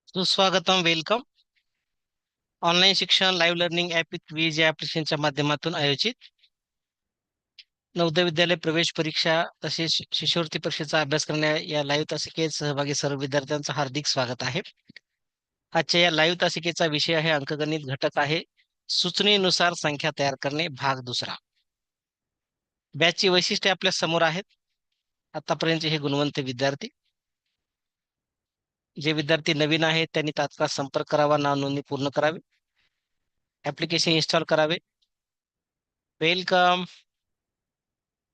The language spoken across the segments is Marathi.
सुस्वागतम, वेलकम. ऑनलाईन शिक्षण लाईव्ह लर्निंग ऍप विथ वीज या ऍप्लिकेशनच्या माध्यमातून आयोजित नवोदय विद्यालय प्रवेश परीक्षा तसेच शिष्यवृत्ती परीक्षेचा अभ्यास करण्या या लाईव्ह तासिकेत सहभागी सर्व विद्यार्थ्यांचं हार्दिक स्वागत आहे. आजच्या या लाईव्ह तासिकेचा विषय आहे अंकगणित घटक आहे सूचनेनुसार संख्या तयार करणे, भाग दुसरा. बॅचची वैशिष्ट्ये आपल्या समोर आहेत. आतापर्यंत हे गुणवंत विद्यार्थी. जे विद्यार्थी नवीन आहेत त्यांनी तात्काळ संपर्क करावा, नाव नोंदणी पूर्ण करावी, ऍप्लिकेशन इन्स्टॉल करावे. वेलकम.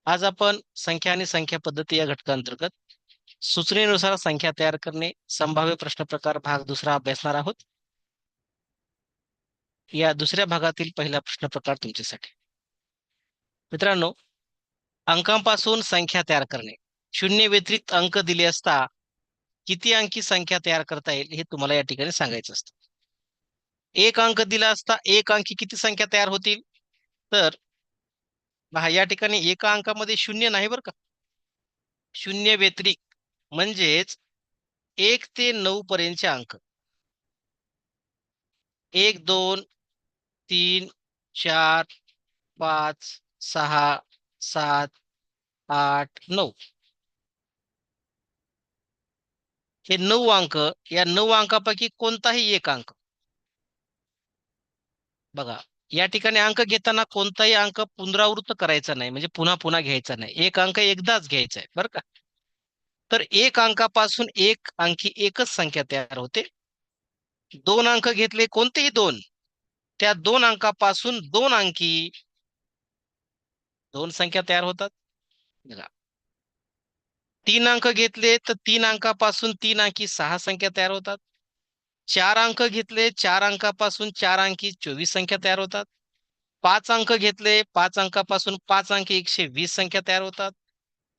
आज आपण संख्या आणि संख्या पद्धती या घटकांतर्गत सूचनेनुसार संख्या तयार करणे, संभाव्य प्रश्न प्रकार भाग दुसरा अभ्यासणार आहोत. या दुसऱ्या भागातील पहिला प्रश्न प्रकार तुमच्यासाठी. मित्रांनो, अंकांपासून संख्या तयार करणे. शून्य व्यतिरिक्त अंक दिले असता किती अंकी संख्या तयार करता येईल हे तुम्हाला या ठिकाणी सांगायचं असतं. एक अंक दिला असता एक अंकी किती संख्या तयार होतील? तर या ठिकाणी एका अंकामध्ये शून्य नाही बरं का. शून्य व्यतिरिक्त म्हणजेच 1 ते 9 पर्यंतचे अंक. 1, 2, 3, 4, 5, 6, 7, 8, 9 हे 9 अंक. या 9 अंकापैकी कोणताही एक अंक बघा. या ठिकाणी अंक घेताना कोणताही अंक पुनरावृत्त करायचा नाही, म्हणजे पुन्हा पुन्हा घ्यायचा नाही. एक अंक एकदाच घ्यायचा आहे बरं का. तर एक अंकापासून एक अंकी एकच संख्या तयार होते. दोन अंक घेतले कोणतेही दोन, त्या दोन अंकापासून दोन अंकी दोन संख्या तयार होतात. बघा, तीन अंक घेतले तर तीन अंकापासून तीन अंकी सहा संख्या तयार होतात. चार अंक घेतले, चार अंकापासून चार अंकी 24 संख्या तयार होतात. पाच अंक घेतले, पाच अंकापासून पाच अंकी 120 संख्या तयार होतात.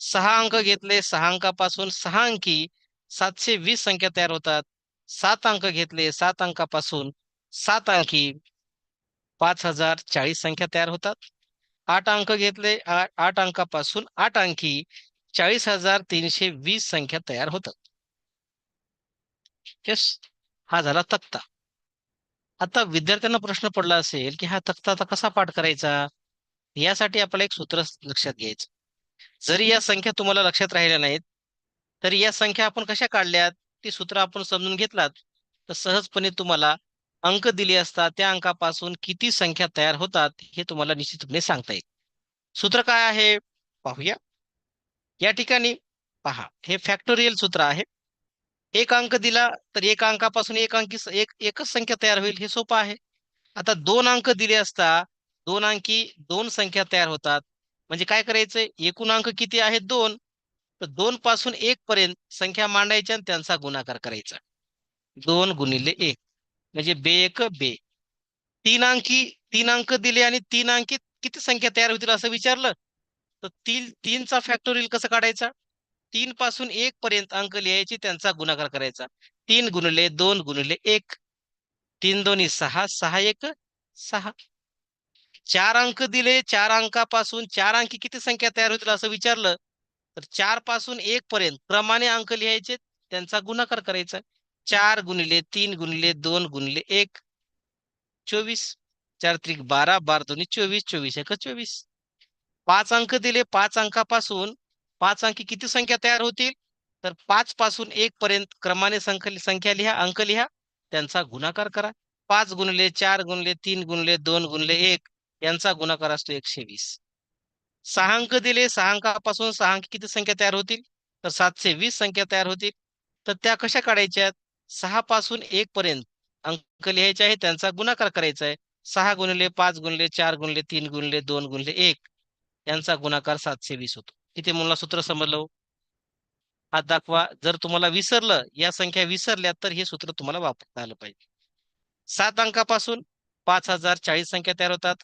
सहा अंक घेतले, सहा अंकापासून सहा अंकी 720 संख्या तयार होतात. सात अंक घेतले, सात अंकापासून सात अंकी 5040 संख्या तयार होतात. आठ अंक घेतले, आठ अंकापासून आठ अंकी 40,320 संख्या तयार होतात. येस, हा झाला तक्ता. आता विद्यार्थ्यांना प्रश्न पडला असेल की हा तक्ता आता कसा पाठ करायचा. यासाठी आपल्याला एक सूत्र लक्षात घ्यायचं. जरी या संख्या तुम्हाला लक्षात राहिल्या नाहीत, तरी या संख्या आपण कशा काढल्यात ती सूत्र आपण समजून घेतलात तर सहजपणे तुम्हाला अंक दिले असतात त्या अंकापासून किती संख्या तयार होतात हे तुम्हाला निश्चितपणे सांगता येईल. सूत्र काय आहे पाहूया. या ठिकाणी पहा, हे फॅक्टोरियल सूत्र आहे. एक अंक दिला तर एक अंकापासून एक अंकी एकच संख्या तयार होईल, हे सोपं आहे. आता दोन अंक दिले असता दोन अंकी दोन संख्या तयार होतात. म्हणजे काय करायचंय, एकूण अंक किती आहेत दोन, तर दोन पासून एक पर्यंत संख्या मांडायच्या आणि त्यांचा गुणाकार करायचा. 2 गुणिले 1 म्हणजे बे एक बे. तीन अंक दिले आणि तीन अंकी किती संख्या तयार होतील असं विचारलं तर तीनचा फॅक्टोरियल कसं काढायचा. तीन पासून एक पर्यंत अंक लिहायचे, त्यांचा गुणाकार करायचा. 3 गुणिले 2 गुणिले 1. तीन दोन्ही सहा, सहा एक सहा. चार अंक दिले, चार अंकापासून चार अंकी किती संख्या तयार होतील असं विचारलं तर चार पासून एक पर्यंत क्रमाने अंक लिहायचे, त्यांचा गुणाकार करायचा. 4 गुणिले 3 गुणिले 2 गुणिले 1 24. चार त्रिक 12, 12 दोन्ही 24, 24 एक 24. पाच अंक दिले, पाच अंकापासून पाच अंकी किती संख्या तयार होतील तर पाच पासून एक पर्यंत क्रमाने संख्या लिहा, अंक लिहा, त्यांचा गुणाकार करा. 5 गुणिले 4 गुणिले 3 गुणिले 2 गुणिले 1 यांचा गुणाकार असतो 120. सहा अंक दिले, सहा अंकापासून सहा अंकी किती संख्या तयार होतील तर 720 संख्या तयार होतील. तर त्या कशा काढायच्या. सहा पासून एक पर्यंत अंक लिहायचे आहे, त्यांचा गुणाकार करायचा आहे. 6 गुणिले 5 गुणिले 4 गुणिले 3 गुणिले 2 गुणिले 1 यांचा गुणाकार 720 होतो. इथे मला सूत्र समजलं हो? हात दाखवा जर तुम्हाला विसरलं, या संख्या विसरल्या तर हे सूत्र तुम्हाला वापरता आलं पाहिजे. सात अंकापासून 5040 संख्या तयार होतात.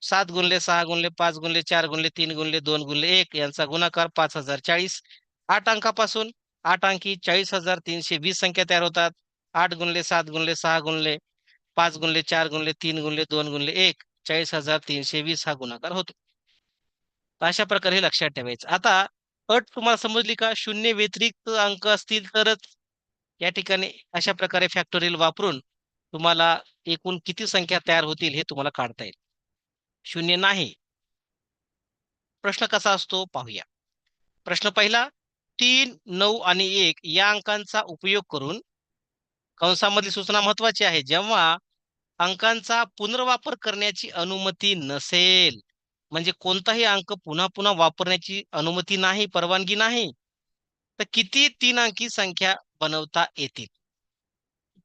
7 गुणिले 6 गुणिले 5 गुणिले 4 गुणिले 3 गुणिले 1 यांचा गुणाकार 5040. आठ अंकापासून आठ अंकी 40,320 संख्या तयार होतात. 8 गुणिले 7 गुणिले 6 गुणिले 5 गुणिले 4 गुणिले 3 गुणिले 2 गुणिले 1 40,320 हा गुणाकार होतो. तर अशा प्रकारे हे लक्षात ठेवायचं. आता अट तुम्हाला समजली का. शून्य व्यतिरिक्त अंक असतील तरच या ठिकाणी अशा प्रकारे फॅक्टोरियल वापरून तुम्हाला एकूण किती संख्या तयार होतील हे तुम्हाला काढता येईल. शून्य नाही. प्रश्न कसा असतो पाहूया. प्रश्न पहिला, 3, 9 आणि 1 या अंकांचा उपयोग करून, कंसामधली सूचना महत्वाची आहे, जेव्हा अंकांचा पुनर्वापर करण्याची अनुमती नसेल, म्हणजे कोणताही अंक पुन्हा पुन्हा वापरण्याची अनुमती नाही, परवानगी नाही, तर किती 3 अंकी संख्या बनवता येतील?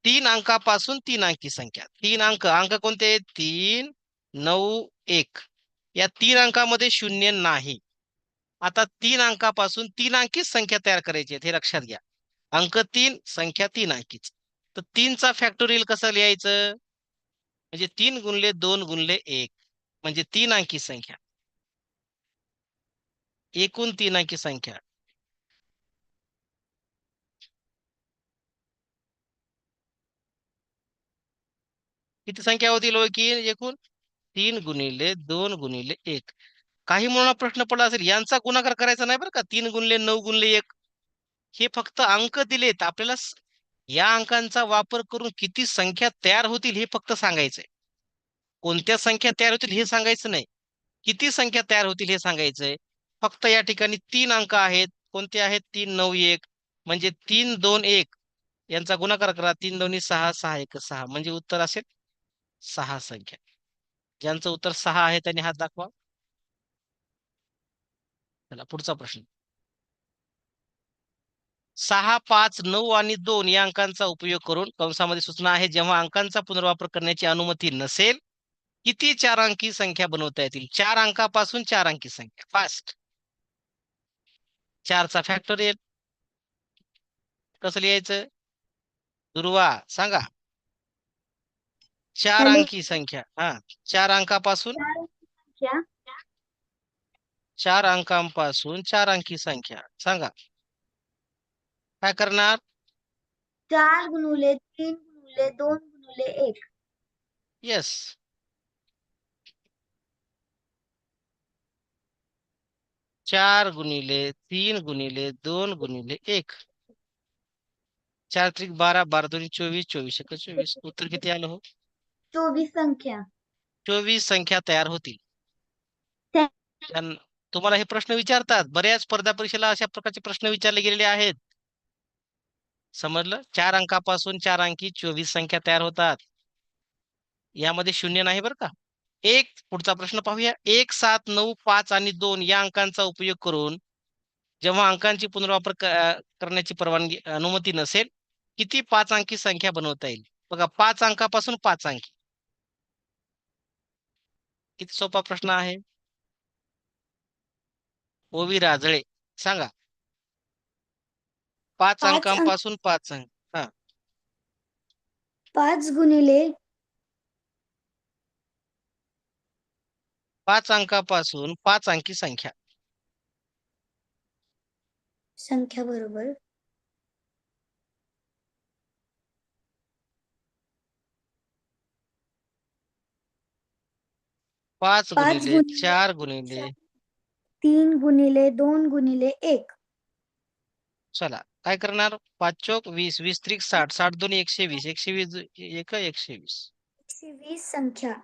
3 अंकापासून 3 अंकी संख्या. 3 अंक, अंक कोणते? 3, 9, 1. या 3 अंकामध्ये शून्य नाही. आता 3 अंकापासून 3 अंकीच संख्या तयार करायची आहे, हे लक्षात घ्या. अंक 3, संख्या 3 अंकीच. तर 3 चा फॅक्टोरियल कसं लिहायचं? म्हणजे 3 गुणिले 2 गुणिले 1 म्हणजे 3 अंकी संख्या. एकूण 3 अंकी संख्या. किती संख्या होतील की एकूण? 3 गुणिले 2 गुणिले 1. काही मुलांना प्रश्न पडला असेल, यांचा गुणाकार करायचा नाही बरं का. 3 गुणिले 9 गुणिले 1 हे फक्त अंक दिलेत आपल्याला. या अंकांचा वापर करून किती संख्या तयार होतील हे फक्त सांगायचंय. कोणत्या संख्या तयार होतील हे सांगायचं नाही. किती संख्या तयार होतील हे सांगायचंय. फक्त या ठिकाणी 3 अंक आहेत. कोणते आहेत? 3, 9, 1 म्हणजे 3, 2, 1 यांचा गुणाकार करा. 3 2 6, 6 1 6 म्हणजे उत्तर असेल 6 संख्या. ज्यांचं उत्तर 6 आहे त्यांनी हात दाखवा. चला पुढचा प्रश्न. 6, 5, 9 आणि 2 या अंकांचा उपयोग करून, कंसामध्ये सूचना आहे, जेव्हा अंकांचा पुनर्वापर करण्याची अनुमती नसेल, किती 4 अंकी संख्या बनवता येतील? 4 अंकापासून 4 अंकी संख्या. फास्ट. 4 चा फॅक्टोरियल कसं लिहायचं? दुर्वा सांगा. 4 हॅलो. अंकी संख्या. हा, 4 अंकापासून, क्या? 4 अंकांपासून 4 अंकी संख्या सांगा. काय करणार? 4 गुणुले 3 गुणुले 2 गुणुले 1. येस. 4 गुणिले 3 गुणिले 2 गुणिले 1. 4 त्रिक 12, 12 दोन्ही 24, 24 एक 24. उत्तर किती आलं हो? 24 संख्या. 24 संख्या तयार होतील. त्या- तुम्हाला हे प्रश्न विचारतात. बऱ्याच स्पर्धा परीक्षेला अशा प्रकारचे प्रश्न विचारले गेलेले आहेत. समजलं? 4 अंकापासून 4 अंकी 24 संख्या तयार होतात. यामध्ये शून्य नाही बरं का. एक पुढचा प्रश्न पाहूया. 1, 7, 9, 5 आणि 2 या अंकांचा उपयोग करून, जेव्हा अंकांची पुनर्वापर करण्याची परवानगी अनुमती नसेल, किती 5 अंकी संख्या बनवता येईल? बघा, 5 अंकापासून 5 अंकी. किती सोपा प्रश्न आहे. ओवी राजळे सांगा. 5 5 अंक अंकांपासून 5 अंक. हा, 5 गुणिले 5 अंकापासून 5 अंकी संख्या. संख्या बरोबर 5 5 गुणिले गुणिले 4 गुणिले. 3 गुणिले 2 गुणिले 1. चला काय करणार? 5 चोक 20, 20 त्रिक 60, 60 दोन्ही 120, 120 एक 120. 120 संख्या.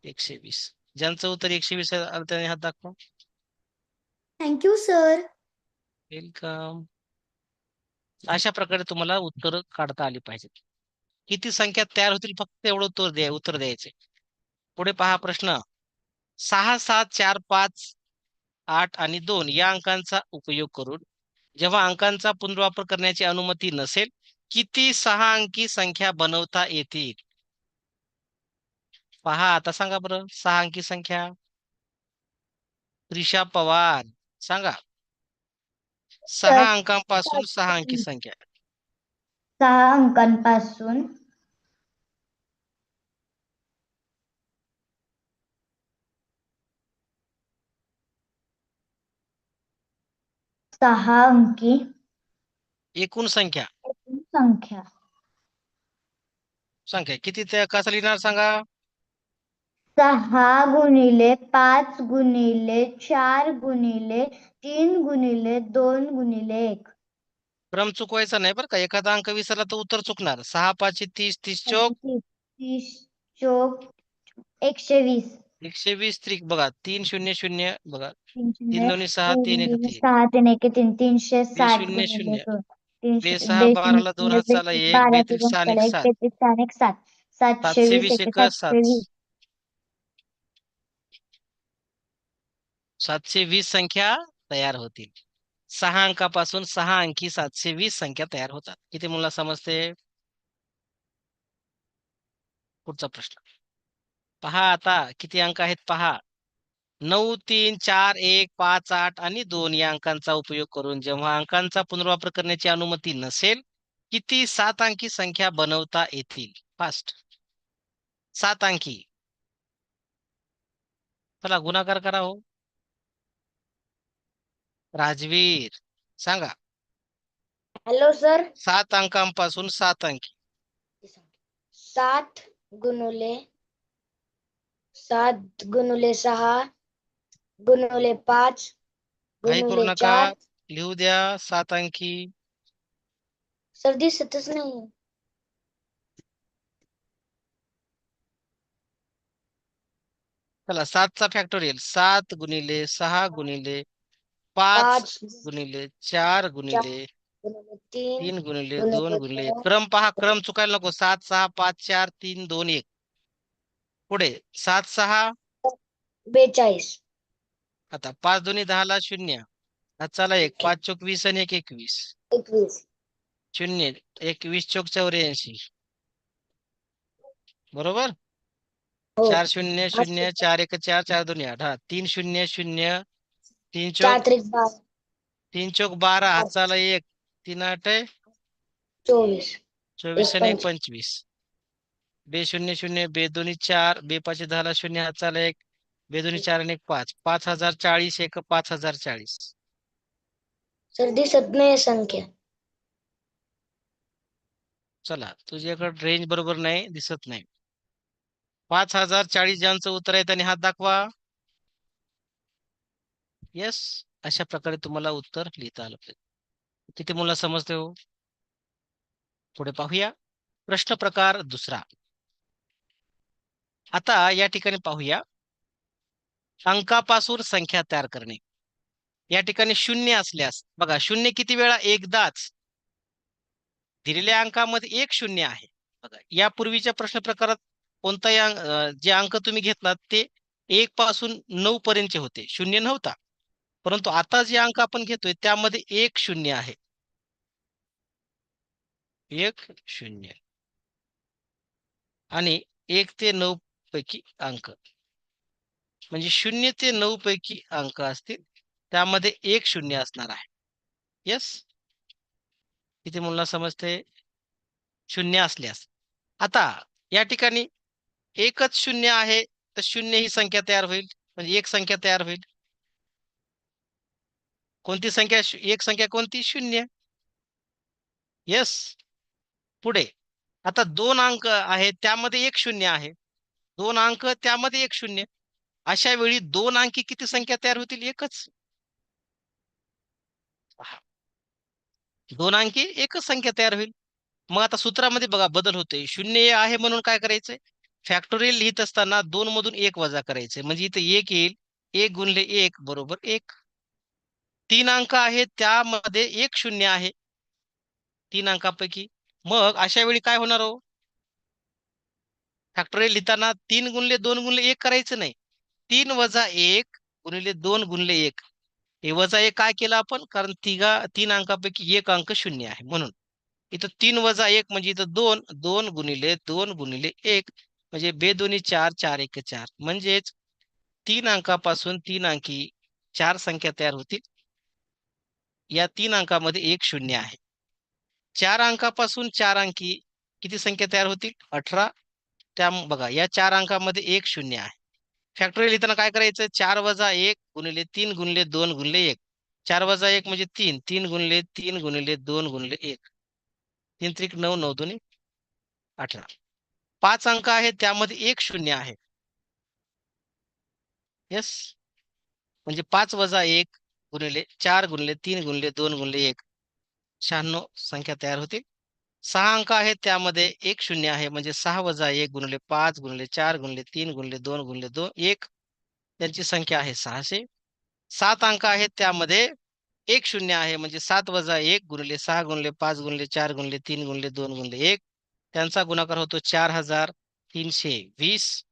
120. ज्यांचं उत्तर 120 आलं त्याने हात दाखवा. Thank you sir. वेलकम. अशा प्रकारे तुम्हाला उत्तर काढता आली पाहिजेत. किती संख्या तयार होतील फक्त एवढं उत्तर द्यायचे. पुढे पहा प्रश्न. 6, 7, 4, 5, 8 आणि 2 या अंकांचा उपयोग करून, जेव्हा अंकांचा पुनर्वापर करण्याची अनुमती नसेल, किती 6 अंकी संख्या बनवता येतील? पहा आता सांगा बरं. 6 अंकी संख्या. त्रिशा पवार सांगा. 6 अंकांपासून 6 अंकी संख्या. 6 अंकांपासून 6 अंकी एकूण संख्या. संख्या. संख्या किती त्या कसं लिहिणार सांगा. 6 गुणिले 5 गुणिले 4 गुणिले 3 गुणिले 2 गुणिले 1. क्रम चुकवायचा नाही बरं का. एखादा अंक विसरला तर उत्तर चुकणार. 6 5 30, 30 चौक 30 चोक 120. 120 त्रिक बघा 300 बघा. 3 तीन शून्य दोन्ही सहा, 3 1 तीन 3. 6 3 1 3 बे 360 शून्य गुणिले शून्य 2 बे 300 6 बेशून्य 12ला 2 शून्य हात चाला बेशून्य 1, 12 चे बेत्रिक दोन 6 त्याला 1 एक 7. बेतीस 6 1 7 720 720 1 एक 720. 720 संख्या तयार होतील. 6 अंकापासून 6 अंकी 720 संख्या तयार होतात. किती मुला समजते? पुढचा प्रश्न पहा. आता किती अंक आहेत पहा. 9 3 4 1 5 8 आणि 2 या अंकांचा उपयोग करून जेव्हा अंकांचा पुनर्वापर करण्याची अनुमती नसेल, किती 7 अंकी संख्या बनवता येतील? फास्ट. 7 अंकी. चला गुणाकार करा हो. राजवीर सांगा. Hello sir. 7 अंकांपासून 7 अंकी. 7 गुणुले 7 गुणुले 6 गुणुले 5 घाई करू गुणुले नका. 4. लिहू द्या 7 अंकी. सर दिसतच नाही. चला 7चा फॅक्टोरियल 7 गुणिले 6 गुणिले 5 5 गुणिले 4 4 गुणिले गुणुले 3 3 गुणिले 2 गुणुले गुणिले 1. 2 क्रम पहा. क्रम चुकायला नको. 7 6 5 4 3 2 1. पुढे 7 6. 42. आता 5 दोन्ही 10 ला 0. चला 1 5 चोक 20 आणि 1 21. 21. 0 21 चोक 84. बरोबर. हो. 4 0 0 4 1 4 4 2 8. हा 3 0 0 3 4 चोक त्रिक 12. 3 चोक 12. हाताला 1 3 8 24. 24 1 आणि 1 5. 25. बे 0 0 बे दोन्ही 4 बे 5 10 ला 0. हाताला 1 बे दोन्ही 4 आणि 1 5. 5040 1 5040. सर दिसत नाही संख्या. चला तुझ्याकडे रेंज बरोबर नाही, दिसत नाही. 5040 ज्यांचं उत्तर आहे त्यांनी हात दाखवा. येस. अशा प्रकारे तुम्हाला उत्तर लिहिता आलं पाहिजे. किती मुलं समजते हो? पुढे पाहूया. प्रश्न प्रकार दुसरा. आता या ठिकाणी पाहूया. अंकापासून संख्या तयार करणे. या ठिकाणी शून्य असल्यास बघा, शून्य किती वेळा? एकदाच. दिलेल्या अंकामध्ये एक शून्य आहे. बघा यापूर्वीच्या प्रश्न प्रकारात कोणताही जे अंक तुम्ही घेतलात ते 1 पासून 9 पर्यंतचे होते, शून्य नव्हता. परंतु आता जे अंक आपण घेतोय त्यामध्ये एक शून्य आहे. एक शून्य आणि 1 ते 9 पैकी अंक, म्हणजे 0 ते 9 पैकी अंक असतील, त्यामध्ये एक शून्य असणार आहे. येस. किती मुलांना समजते? शून्य असल्यास. आता या ठिकाणी एकच शून्य आहे, तर शून्य ही संख्या तयार होईल, म्हणजे एक संख्या तयार होईल. कोणती संख्या? एक संख्या कोणती? शून्य. येस. पुढे आता 2 अंक आहेत, त्यामध्ये एक शून्य आहे. 2 अंक त्यामध्ये एक शून्य. अशा वेळी 2 अंकी किती संख्या तयार होतील? एकच. 2 अंकी एकच संख्या तयार होईल. मग आता सूत्रामध्ये बघा बदल होतोय. शून्य आहे म्हणून काय करायचंय? फॅक्टोरियल लिहित असताना 2 मधून 1 वजा करायचे, म्हणजे इथे 1 येईल. 1 गुणिले 1 बरोबर 1. 3 अंक आहेत, त्यामध्ये एक शून्य आहे 3 अंकापैकी. मग अशा वेळी काय होणार हो? फॅक्टोरियल लिहिताना 3 गुणिले 2 गुणिले 1 करायचं नाही. 3 वजा 1 गुणिले 2 गुणिले 1. हे वजा 1 काय केलं आपण? कारण 3 अंकापैकी एक अंक शून्य आहे म्हणून. इथं 3 वजा 1 म्हणजे इथं 2. 2 गुणिले 2 गुणिले 1 म्हणजे बेदोन्ही 4 4 1 4. म्हणजेच 3 अंकापासून 3 अंकी 4 संख्या तयार होतील. या 3 अंकामध्ये एक शून्य आहे. 4 अंकापासून 4 अंकी किती संख्या तयार होतील? 18. त्या बघा या 4 अंकामध्ये एक शून्य आहे. फॅक्टोरियल लिहिताना काय करायचं? 4 वजा 1 गुणिले 3 गुणिले 2 गुणिले 1. 4 वजा 1 म्हणजे 3. 3 गुणिले 3 गुणिले 2 गुणिले 1. 3 त्रिक 9 9 दोन्ही 18. 5 अंक आहेत, त्यामध्ये एक शून्य आहे. येस. म्हणजे 5 वजा 1 गुणिले 4 गुणिले 3 गुणिले 2 गुणिले 1. 96 संख्या तयार होतील. 6 अंक आहेत त्यामध्ये एक शून्य आहे म्हणजे 6 वजा 1 गुणिले 5 गुणिले 4 गुणिले 3 गुणिले 2 गुणिले 2 1 त्यांची संख्या आहे 600. 7 अंक आहेत त्यामध्ये एक शून्य आहे म्हणजे 7 वजा 1 गुणिले 6 गुणिले 5 गुणिले 4 गुणिले 3 गुणिले 2 गुणिले 1 त्यांचा गुणाकार होतो 4320.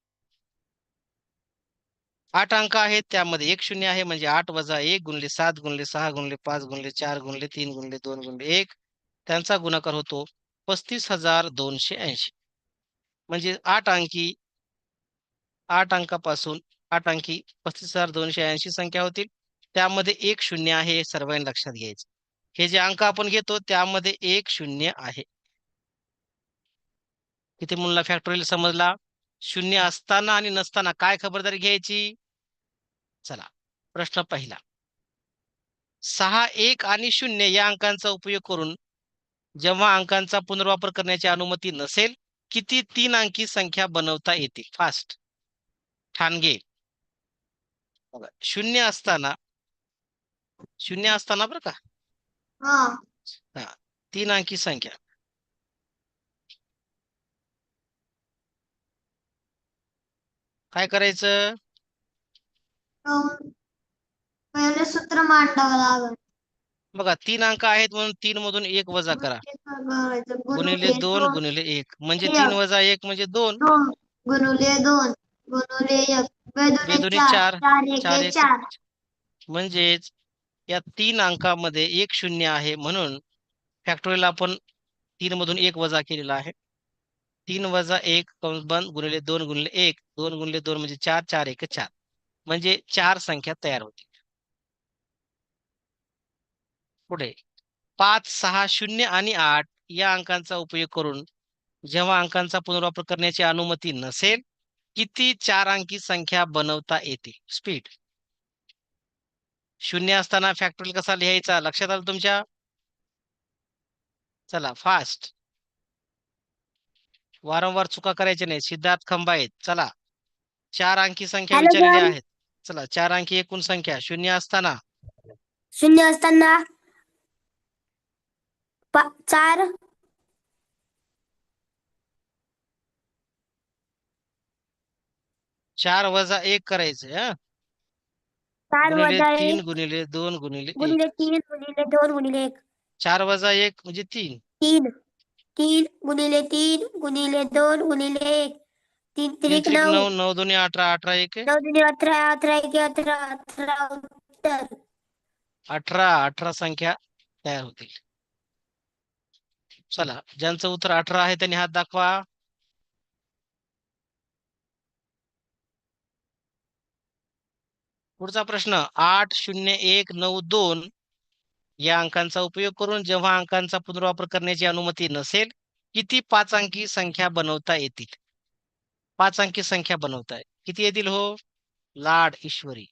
8 अंक आहेत त्यामध्ये एक शून्य आहे म्हणजे 8 वजा 1 गुणिले 7 गुणिले 6 गुणिले 5 गुणिले 4 गुणिले 3 गुणिले 2 गुणिले 1 त्यांचा गुणाकार होतो 35,280. म्हणजे 8 अंकापासून 8 अंकी 35,280 संख्या होतील. त्यामध्ये एक शून्य आहे हे सर्वांनी लक्षात घ्यायचं. हे जे अंक आपण घेतो त्यामध्ये एक शून्य आहे. इथे मुलांना फॅक्टोरियल समजला. शून्य असताना आणि नसताना काय खबरदारी घ्यायची. चला प्रश्न पहिला. 6 1 आणि 0 या अंकांचा उपयोग करून जेव्हा अंकांचा पुनर्वापर करण्याची अनुमती नसेल किती 3 अंकी संख्या बनवता येतील. फास्ट ठाणगे. बघा शून्य असताना बरं का. हा. हा 3 अंकी संख्या काय करायचं. पहिले सूत्र मांडावं लागेल. बघा 3 अंक आहेत म्हणून 3 मधून 1 वजा करा गुणिले 2 गुणिले 1 म्हणजे 3 वजा 1 म्हणजे 2 गुणुले 2 गुणुले 1 बेदुने बेदोनी 4 4 4 4 एके 1 4. म्हणजेच या 3 अंकामध्ये एक शून्य आहे म्हणून फॅक्टोरियल आपण 3 मधून 1 वजा केलेला आहे. 3 वजा 1 कंस बंद गुणिले 2 गुणिले 1 2 गुणिले 2 म्हणजे 4 4 1 4 म्हणजे 4 संख्या तयार होतील. पुढे 5 6 0 आणि 8 या अंकांचा उपयोग करून जेव्हा अंकांचा पुनर्वापर करण्याची अनुमती नसेल किती 4 अंकी संख्या बनवता येतील. स्पीड. शून्य असताना फॅक्टोरियल कसा लिहायचा लक्षात आलं तुमच्या. चला फास्ट. वारंवार चुका करायच्या नाही. सिद्धार्थ खंबाईत. चला 4 अंकी संख्या हॅलो विचारलेल्या सर. आहेत. चला 4 अंकी एकूण संख्या शून्य असताना 0 असताना 4 4 वजा 1 करायचे. 4 गुणिले वजा 3 1 गुणिले 2 गुणिले 1 गुणिले 3 गुणिले 2 गुणिले 1 4 वजा 1 म्हणजे 3 3 3 गुणिले 3 गुणिले 2 गुणिले 1 3 3 त्रिक त्रिक 9 9 9 दोन्ही 18 18 1 9 दुनी 18 18 एके 18 18 उत्तर 18 संख्या तयार होतील. चला ज्यांचं उत्तर 18 आहे त्यांनी हात दाखवा. पुढचा प्रश्न 8 0 1 9 2 या अंकांचा उपयोग करून जेव्हा अंकांचा पुनर्वापर करण्याची अनुमती नसेल किती 5 अंकी संख्या बनवता येतील. 5 अंकी संख्या बनवताय किती येतील हो. लाड ईश्वरी.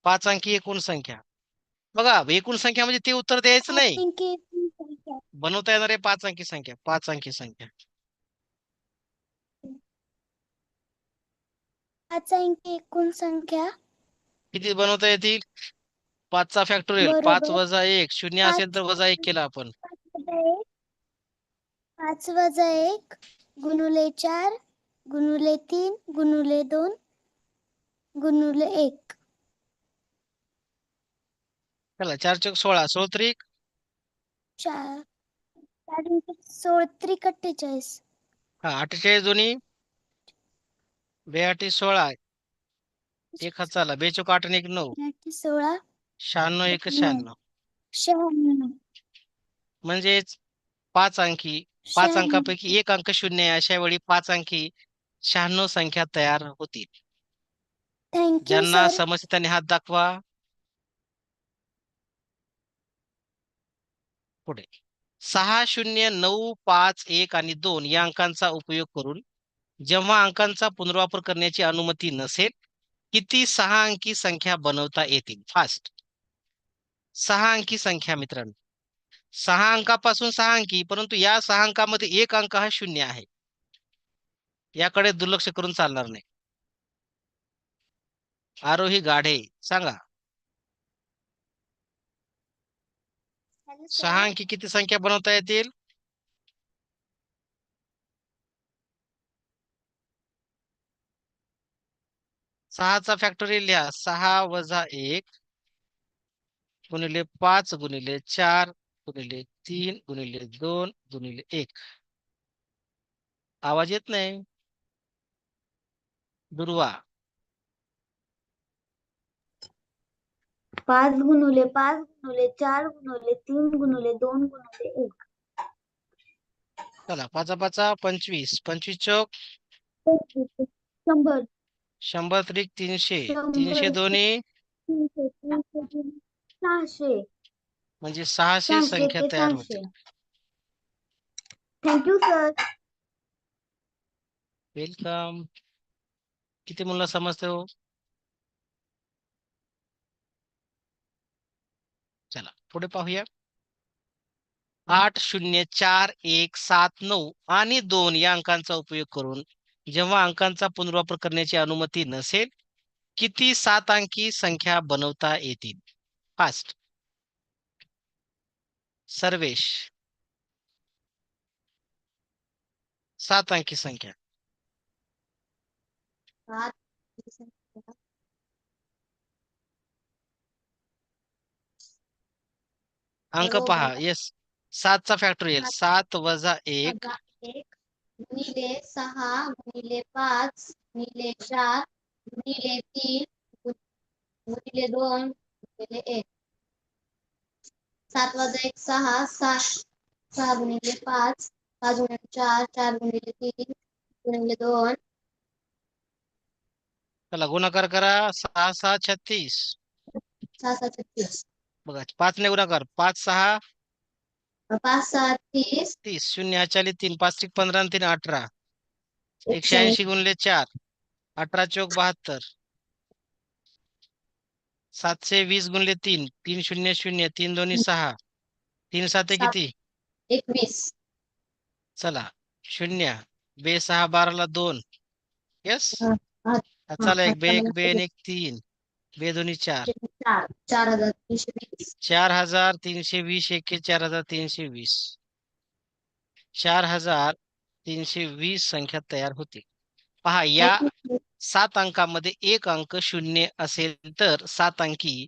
5 अंकी एकूण संख्या. बघा एकूण संख्या म्हणजे ते उत्तर द्यायचं नाही. बनवता येणारे 5 अंकी संख्या 5 अंकी संख्या 5 अंकी एकूण संख्या किती बनवता येतील. 5 चा फॅक्टोरियल 5 बरोबर वजा 1 शून्य असेल तर वजा 1 केला आपण. 5 वजा 1 गुणुले 4 गुणुले 3 गुणुले 2 गुणुले 1 चला 4 चौक 16 16 त्रिक 4 16 त्रिक 48 हा 48 दोन्ही 82 16 एक हात चाला 2 चौक 8 आणि 1 9 16 96 1 96 96 म्हणजेच 5 अंकी 5 अंकापैकी एक अंक शून्य आहे अशा वेळी 5 अंकी 96 संख्या तयार होतील. थँक्यू ज्यांना सर. समजते त्यांनी हात दाखवा. पुढे 6 0 9 5 1 आणि 2 या अंकांचा उपयोग करून जेव्हा अंकांचा पुनर्वापर करण्याची अनुमती नसेल किती 6 अंकी संख्या बनवता येतील. फास्ट. 6 अंकी संख्या मित्रांनो 6 अंकापासून 6 अंकी परंतु या 6 अंकामध्ये एक अंक हा शून्य आहे. याकडे दुर्लक्ष करून चालणार नाही. आरोही गाढे सांगा. 6 अंकी किती संख्या बनवता येतील? सहाचा फॅक्टोरियल लिहा. 6 - 1 गुणिले 5 गुणिले 4 गुणिले 3 गुणिले 2 गुणिले 1. आवाज येत नाही दुर्वा. 5 × 5 × 4 × 3 × 2 × 1. चला, 5 - 5 = 25. 25 चौक 100. 100 त्रिक 300. 300 100. दोन्ही 300. 300. 600. म्हणजे 600 600 संख्या ते तयार होते. 600. Thank you sir. वेलकम. किती मुलं समजते हो? चला पुढे पाहूया. 80417 आणि 2 या अंकांचा उपयोग करून जेव्हा अंकांचा पुनर्वापर करण्याची अनुमती नसेल, किती 7 अंकी संख्या बनवता येतील? फास्ट. सर्वेश. 7 अंकी संख्या. 7. अंक पहा. येस, 7चा फॅक्टोरियल 7 - 1 1 गुणिले 6 गुणिले 5 गुणिले 4 गुणिले 3 गुणिले 2 गुणिले 1. 7 - 1 6. 6 गुणिले 5 5 गुणिले 4 4 गुणिले 3 गुणिले 2. चला गुणाकार करा. 6 - 6 = 36. 6 6 36. बघा 5 ने गुणाकार. 5 - 6 5 6 30. 30. 0 हाताले 3. 5 त्रिक 15 आणि 3 18. 180. 180 गुणिले 4. 18 चौक 72. 720 गुणिले 3. 3 0 0. 3 दोन्ही 6. 3 7 किती? 21. चला 0 बे 6 12 ला 2. यस. चला 1 बे 1 बे 1 3 बे दोन्ही 4. 4320. 4320 एके 4320. 4320 संख्या तयार होते. पहा, या 7 अंकामध्ये एक अंक शून्य असेल तर 7 अंकी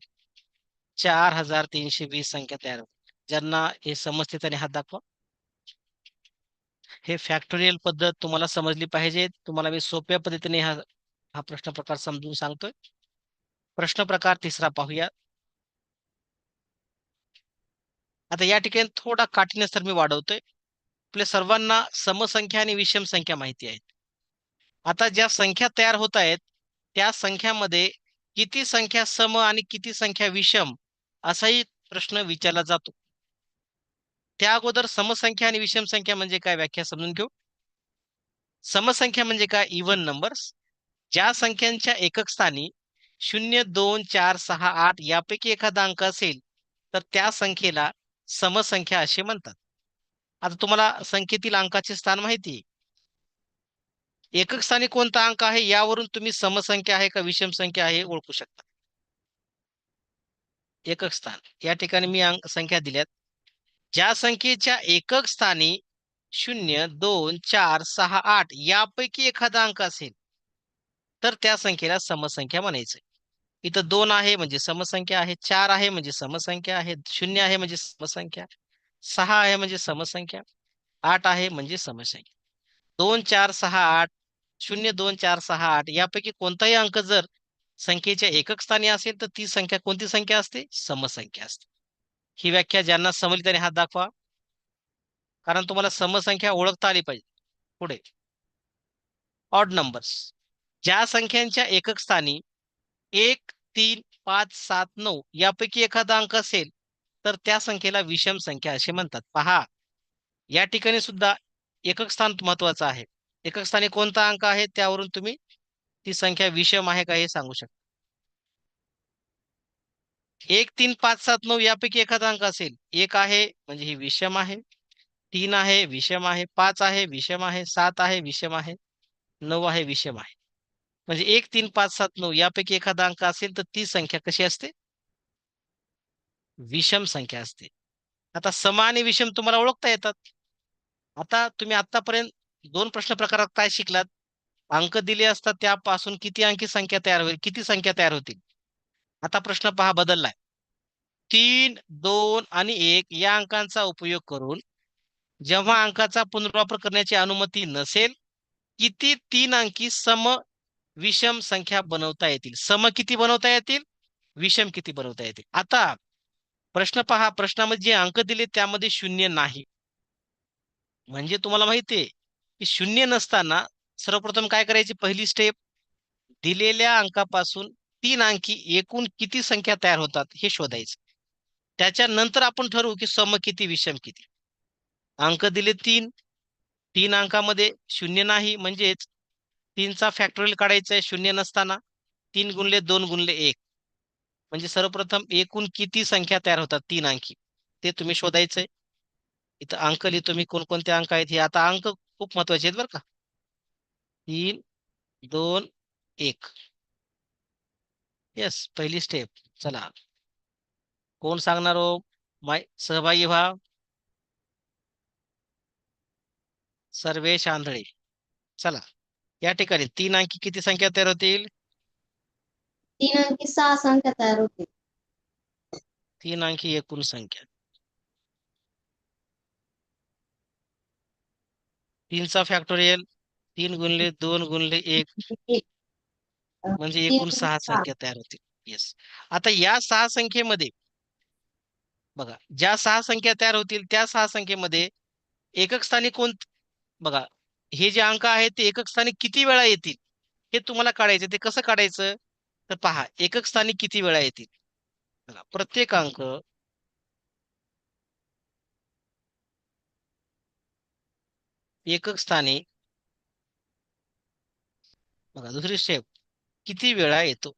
4320 संख्या तयार होते. ज्यांना हे समजते त्याने हात दाखवा. हे फॅक्टोरियल पद्धत तुम्हाला समजली पाहिजे. तुम्हाला मी सोप्या पद्धतीने हा प्रश्न प्रकार समजून सांगतोय. प्रश्न प्रकार तिसरा पाहूया. आता या ठिकाणी थोडा काठीण्य स्तर मी वाढवतोय. आपल्या सर्वांना समसंख्या आणि विषम संख्या माहिती आहेत. आता ज्या संख्या तयार होत आहेत त्या संख्यामध्ये किती संख्या सम आणि किती संख्या विषम असाही प्रश्न विचारला जातो. त्या अगोदर समसंख्या आणि विषम संख्या म्हणजे काय व्याख्या समजून घेऊ. समसंख्या म्हणजे काय? Even numbers. ज्या संख्यांच्या एकक स्थानी 0 2 4 6 8 यापैकी एखादा अंक असेल तर त्या संख्येला समसंख्या असे म्हणतात. आता तुम्हाला संख्येतील अंकाचे स्थान माहिती आहे. एकक स्थानी कोणता अंक आहे यावरून तुम्ही समसंख्या आहे का विषम संख्या आहे ओळखू शकता. एकक स्थान या ठिकाणी मी संख्या दिल्यात. ज्या संख्येच्या एकक स्थानी 0 2 4 6 8 यापैकी एखादा अंक असेल तर त्या संख्येला समसंख्या म्हणायचं. इथं 2 आहे म्हणजे समसंख्या आहे, 4 आहे म्हणजे समसंख्या आहे, 0 आहे म्हणजे समसंख्या, 6 आहे म्हणजे समसंख्या, 8 आहे म्हणजे समसंख्या. 2 4 6 8 0 2 4 6 8 यापैकी कोणताही अंक जर संख्येच्या एकक स्थानी असेल तर ती संख्या कोणती संख्या असते? समसंख्या असते. ही व्याख्या ज्यांना समजली त्याने हात दाखवा. कारण तुम्हाला समसंख्या ओळखता आली पाहिजे. पुढे ऑड नंबर्स. ज्या संख्यांच्या एकक स्थानी 1 3 5 7 9 यापैकी एखादा अंक असेल तर त्या संख्येला विषम संख्या असे म्हणतात. पहा, या ठिकाणी सुद्धा एकक स्थान महत्वाचं आहे. एकक स्थानी कोणता अंक आहे त्यावरून तुम्ही ती संख्या विषम आहे का हे सांगू शकता. 1 3 5 7 9 यापैकी एखादा अंक असेल, 1 आहे म्हणजे ही विषम आहे, 3 आहे विषम आहे, 5 आहे विषम आहे, 7 आहे विषम आहे, 9 आहे विषम आहे. म्हणजे 1 3 5 7 9 यापैकी एखादा अंक असेल तर ती संख्या कशी असते? विषम संख्या असते. आता सम आणि विषम तुम्हाला ओळखता येतात. आता तुम्ही आतापर्यंत दोन प्रश्न प्रकारात काय शिकलात? अंक दिले असतात त्यापासून किती अंकी संख्या तयार होईल, किती संख्या तयार होतील. आता प्रश्न पहा बदललाय. 3, 2 आणि 1 या अंकांचा उपयोग करून जेव्हा अंकाचा पुनर्वापर करण्याची अनुमती नसेल, किती 3 अंकी सम विषम संख्या बनवता येतील. सम किती बनवता येतील, विषम किती बनवता येतील. आता प्रश्न पहा, प्रश्नामध्ये जे अंक दिले त्यामध्ये शून्य नाही. म्हणजे तुम्हाला माहिती आहे की शून्य नसताना सर्वप्रथम काय करायची, पहिली स्टेप, दिलेल्या अंकापासून 3 अंकी एकूण किती संख्या तयार होतात हे शोधायचं. त्याच्यानंतर आपण ठरवू की सम किती विषम किती. अंक दिले 3, 3 अंकामध्ये शून्य नाही, म्हणजेच 3चा फॅक्टोरियल काढायचा आहे शून्य नसताना. 3 गुणले 2 गुणले 1, म्हणजे सर्वप्रथम एकूण किती संख्या तयार होतात 3 अंकी, ते तुम्ही शोधायचंय. इथं अंक लिहितो मी, कोणकोणते अंक आहेत हे. आता अंक खूप महत्वाचे आहेत बरं का. 3, 2, 1. येस, पहिली स्टेप. चला, कोण सांगणार हो? माय सहभागी व्हा. सर्वेश आंधळे. चला, या ठिकाणी 3 अंकी किती संख्या तयार होतील? 3 अंकी 6 संख्या तयार होतील. 3 अंकी एकूण संख्या. 3चा फॅक्टोरियल 3 गुणले 2 गुणले 1, एक, म्हणजे 3 एकूण गुणिले 6 6. संख्या तयार होतील. येस. आता या 6 संख्येमध्ये बघा, ज्या 6 संख्या तयार होतील त्या 6 संख्येमध्ये एकक स्थानी कोण, बघा, हे जे अंक आहेत ते एकक स्थानी किती वेळा येतील हे तुम्हाला काढायचं. ते कसं काढायचं, तर पहा, एकक स्थानी किती वेळा येतील. बघा, प्रत्येक अंक एकक स्थानी, बघा दुसरी स्टेप, किती वेळा येतो.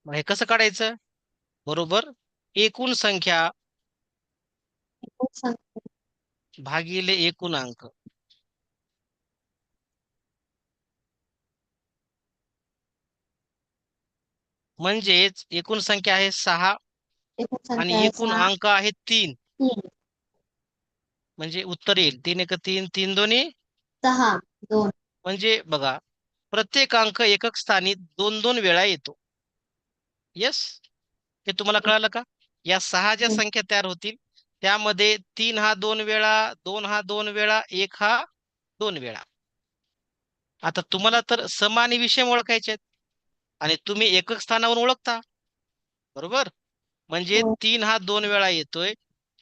मग हे कसं काढायचं, बरोबर, एकूण संख्या एकूण संख्या भागिले एकूण अंक. म्हणजेच एकूण संख्या आहे 6 एकूण संख्या आणि आहे एकूण 6. अंक आहेत 3. 3, म्हणजे उत्तर येईल 3 एक 3, 3 दोन्ही, 6, 2. म्हणजे बघा, प्रत्येक अंक एकक स्थानी 2-2 वेळा येतो. येस, हे तुम्हाला कळालं का? या 6 ज्या संख्या तयार होतील त्यामध्ये 3 हा 2 वेळा, 2 हा 2 वेळा, 1 हा 2 वेळा. आता तुम्हाला तर सम आणि विषम ओळखायचे आहेत आणि तुम्ही एकक स्थानावरून ओळखता, बरोबर. म्हणजे हो. 3 हा 2 वेळा येतोय,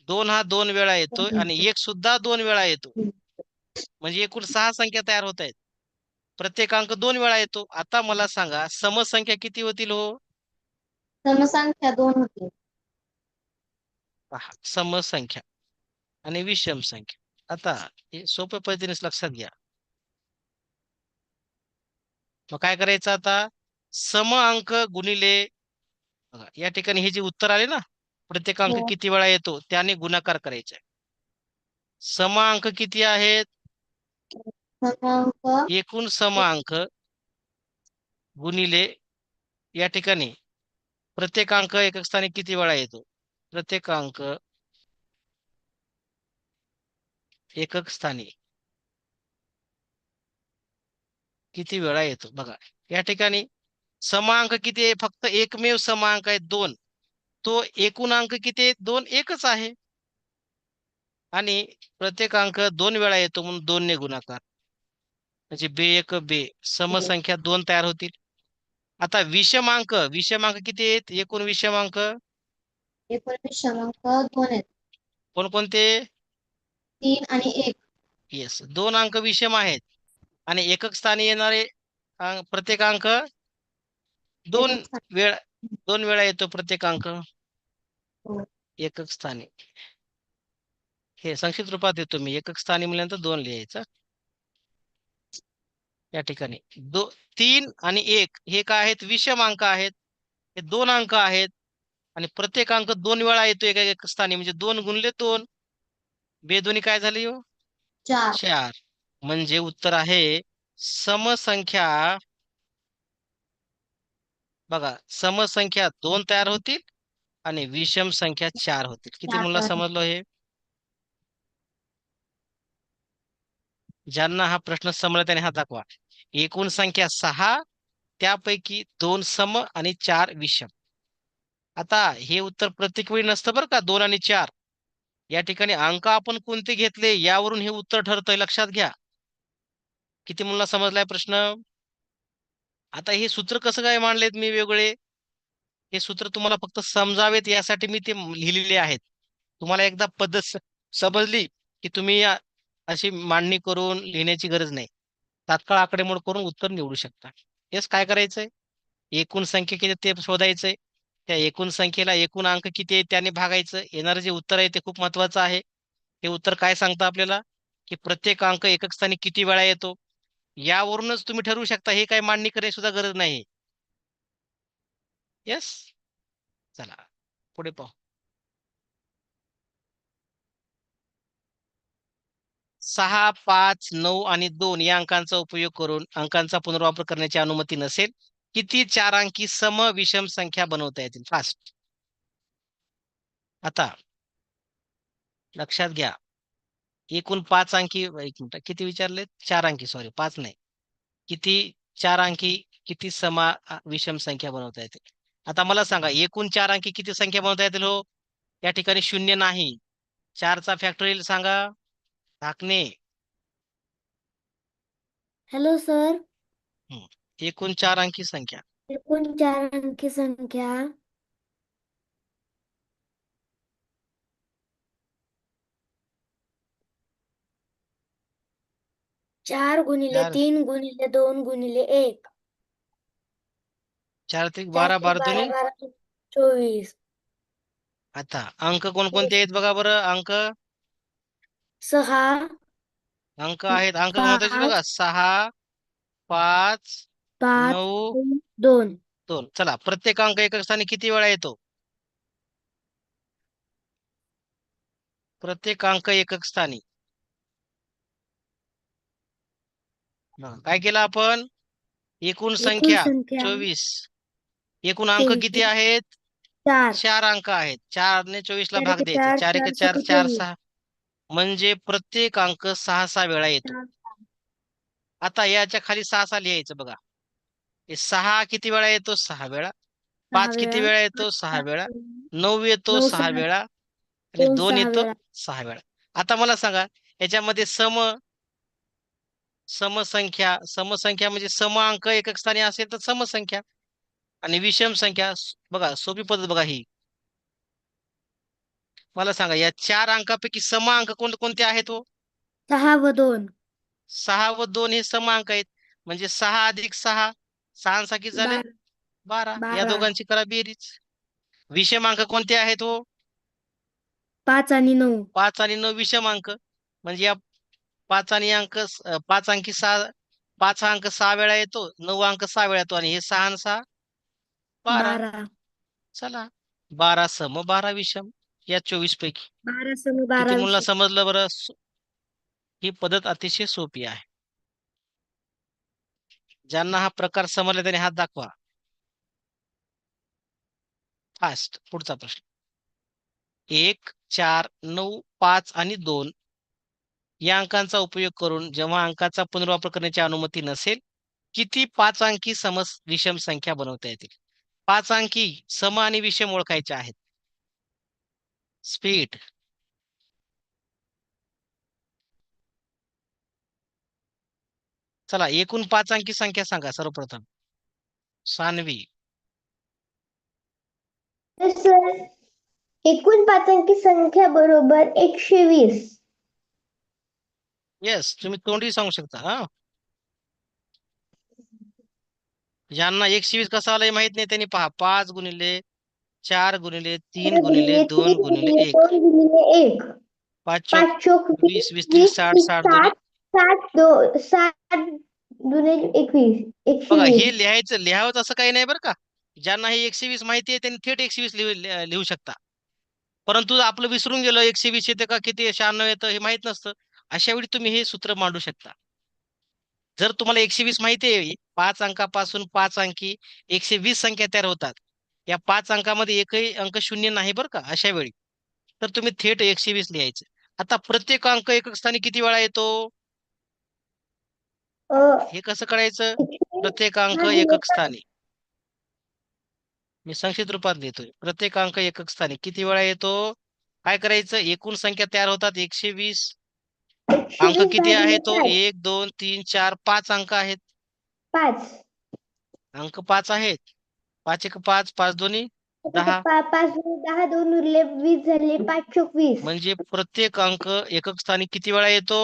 2 हा 2 वेळा येतोय आणि 1 सुद्धा 2 वेळा येतो. म्हणजे एकूण 6 संख्या तयार होत आहेत. प्रत्येक अंक 2 वेळा येतो. आता मला सांगा समसंख्या किती होतील हो? समसंख्या 2 होतील. पहा, समसंख्या आणि विषम संख्या. आता हे सोप्या पद्धतीने लक्षात घ्या. मग काय करायचं आता, सम अंक गुणिले, बघा या ठिकाणी हे जे उत्तर आले ना, प्रत्येक अंक हो. किती वेळा येतो त्याने गुणाकार करायचा आहे. सम अंक किती आहेत, क्रमांक एकूण सम अंक गुणिले, या ठिकाणी प्रत्येक अंक एकक स्थानी किती वेळा येतो, प्रत्येक अंक एकक स्थानी किती वेळा येतो. बघा या ठिकाणी समांक किती आहे, फक्त एकमेव समांक आहे 2. तो एकूण अंक किती आहे, 2 एकच आहे. आणि प्रत्येक अंक 2 वेळा येतो म्हणून 2 ने गुणाकार, म्हणजे बे एक बे, समसंख्या 2 तयार होतील. आता विषमांक, विषमांक किती आहेत, एकूण विषमांक एकूण क्रमांक 2 आहेत. कोणकोणते? 3 आणि 1. येस, 2 अंक विषम आहेत आणि एकक स्थानी येणारे प्रत्येक अंक 2 एकच स्थान. वेळा, 2 वेळा येतो प्रत्येक अंक हो. एकक स्थानी. हे संक्षिप्त रूपात देतो मी, एकक स्थानी म्हणल्यानंतर 2 लिहायचं. या ठिकाणी 3 आणि 1 हे काय आहेत, विषम अंक आहेत. हे 2 अंक आहेत आणि प्रत्येक अंक 2 वेळा येतो एका एकक स्थानी, म्हणजे 2 गुणले 2, बेदोन्ही काय झाली हो, 4. 4. म्हणजे उत्तर आहे समसंख्या बघा समसंख्या 2 तयार होतील आणि विषम संख्या 4 होतील. किती मुलं 4. समजलो हे? ज्यांना हा प्रश्न समजला त्याने हात दाखवा. एकूण संख्या 6, त्यापैकी 2 सम आणि 4 विषम. आता हे उत्तर प्रत्येक वेळी नसतं बरं का, 2 आणि 4. या ठिकाणी अंक आपण कोणते घेतले यावरून हे उत्तर ठरतंय, लक्षात घ्या. किती मुलांना समजलाय प्रश्न? आता हे सूत्र कसं काय मांडलेत मी वेगळे? हे सूत्र तुम्हाला फक्त समजावेत यासाठी मी ते लिहिलेले आहेत. तुम्हाला एकदा पद्धत समजली की तुम्ही अशी मांडणी करून लिहिण्याची गरज नाही. तात्काळ आकडेमोड करून उत्तर निवडू शकता. हेच काय करायचंय, एकूण संख्या किती ते शोधायचंय. त्या एकूण संख्येला एकूण अंक किती आहे त्याने भागायचं. येणारं जे उत्तर आहे ते खूप महत्वाचं आहे. हे उत्तर काय सांगतं आपल्याला, की प्रत्येक अंक एकक स्थानी किती वेळा येतो. यावरूनच तुम्ही ठरवू शकता. हे काही मांडणी करण्याची सुद्धा गरज नाही. येस, चला पुढे पाहू. 6, 5, 9 आणि 2 या अंकांचा उपयोग करून अंकांचा पुनर्वापर करण्याची अनुमती नसेल, किती 4 अंकी सम विषम संख्या बनवता येतील? फास्ट. आता लक्षात घ्या, एकूण 5 अंकी, एक मिनिट, किती विचारले? 4 अंकी, सॉरी 5 नाही. किती 4 अंकी किती विषम संख्या बनवता येतील? आता मला सांगा, एकूण 4 अंकी किती संख्या बनवता येतील हो? या ठिकाणी शून्य नाही. 4चा फॅक्टोरियल सांगा. झाकणे. Hello sir. एकूण 4 अंकी संख्या. एकूण 4 अंकी संख्या 4 गुणिले 4 3 गुणिले 2 गुणिले 1. 4 त्रिक 4 12, त्रिक 12 12, दुनी. 12 त्रिक 24. आता अंक कोणकोणते आहेत बघा बरं. अंक 6, अंक आहेत, अंक महत्वाचे 5, बघा. 6, 5, 5, 9, 2. 2. चला, प्रत्येक अंक एकक स्थानी किती वेळा येतो? प्रत्येक अंक एकक स्थानी काय केलं आपण? एकूण एकूण संख्या संख्या 24. एकूण अंक किती 23. आहेत? 4. 4 अंक आहेत. 4 ने 24 ला 4 भाग एक द्यायचं. 4, 4 एक 4 4, सक 4 24. 6. म्हणजे प्रत्येक अंक 6 6 वेळा येतो. 4, आता याच्या खाली 6 6 लिहायचं बघा. हे 6 किती वेळा येतो? 6 वेळा. 6 5 किती वेळा. वेळा 5, येतो? 6 7, वेळा. 9 येतो 9, 6 6, वेळा. आणि 2, 2 6 येतो वेळा. 6 वेळा. आता मला सांगा, याच्यामध्ये समसंख्या म्हणजे सम अंक एकक स्थानी असेल तर समसंख्या, आणि विषम संख्या. बघा सोपी पद्धत बघा ही. मला सांगा, या 4 अंकापैकी सम अंक कोणते आहेत हो? 6 व 2. 6 व 2 हे सम अंक आहेत. म्हणजे 6 अधिक 6, 6 किती झाले? 12. 12. या 12. दोघांची करा बेरीज. विषम अंक कोणते आहेत हो? 5 आणि 9. 5 आणि 9 विषम अंक. म्हणजे या 5 आणि 5 अंकी 6, 5 हा अंक 6 वेळा येतो, 9 अंक 6 वेळा येतो, आणि हे 6 आणि 6 12. 12. चला, 12 सम 12 विषम या 24 पैकी. 12 सम किती 12 मुलांना विषम. समजलं बरं? ही पद्धत अतिशय सोपी आहे. ज्यांना हा प्रकार समजला त्याने हात दाखवा. फास्ट. पुढचा प्रश्न. 1, 4, 9, 5 आणि 2 या अंकांचा उपयोग करून जेव्हा अंकाचा पुनर्वापर करण्याची अनुमती नसेल, किती 5 अंकी विषम संख्या बनवता येतील? 5 अंकी सम आणि विषम ओळखायचे आहेत. स्पीड. चला, एकूण 5 अंकी संख्या सांगा सर्वप्रथम. सान्वी. तर सर, एकूण 5 अंकी संख्या बरोबर 120. येस, तुम्ही तोंडी सांगू शकता. हा, ज्यांना 120 कसा आलाय माहित नाही त्यांनी पहा. 5 गुणिले 4 गुणिले 3 गुणिले 2 3 गुणिले गुणिले 1. 2 गुणिले 1. 5 चोक 5 चोक 20, 20, 20 त्रिक 20 60, त्रिक 60 दोन्ही. 60, 60 दुने 21. बघा, 120. हे लिहावं असं काही नाही बरं का. ज्यांना हे 120 माहिती आहे त्यांनी थेट 120 लिहू शकता. परंतु आपलं विसरून गेलं, 120 येते का किती 96 येतं हे माहित नसतं. अशा वेळी तुम्ही हे सूत्र मांडू शकता. जर तुम्हाला 120 माहिती आहे, 5 अंकापासून 5 अंकी 120 संख्या तयार होतात. या 5 अंकामध्ये एकही अंक शून्य नाही बरं का अशा वेळी. तर तुम्ही थेट 120 लिहायचे. आता प्रत्येक अंक एकक स्थानी किती वेळा येतो अ, हे कसं कळायचं? 120 प्रत्येक अंक भागिले एकक स्थानी. मी संक्षिप्त रूपात लिहितोय. प्रत्येक अंक एकक स्थानी किती वेळा येतो? काय करायचं? एकूण संख्या तयार होतात 120. अंक 120 किती आहे भागिले तो? 5. 1 2 3 4 5 अंक आहेत. 5. अंक 5 आहेत. 5 एक 5, 5 दोन्ही 10. 5 10 2 उरले 20 झाले 5 चोक 20. म्हणजे प्रत्येक अंक एकक स्थानी किती वेळा येतो?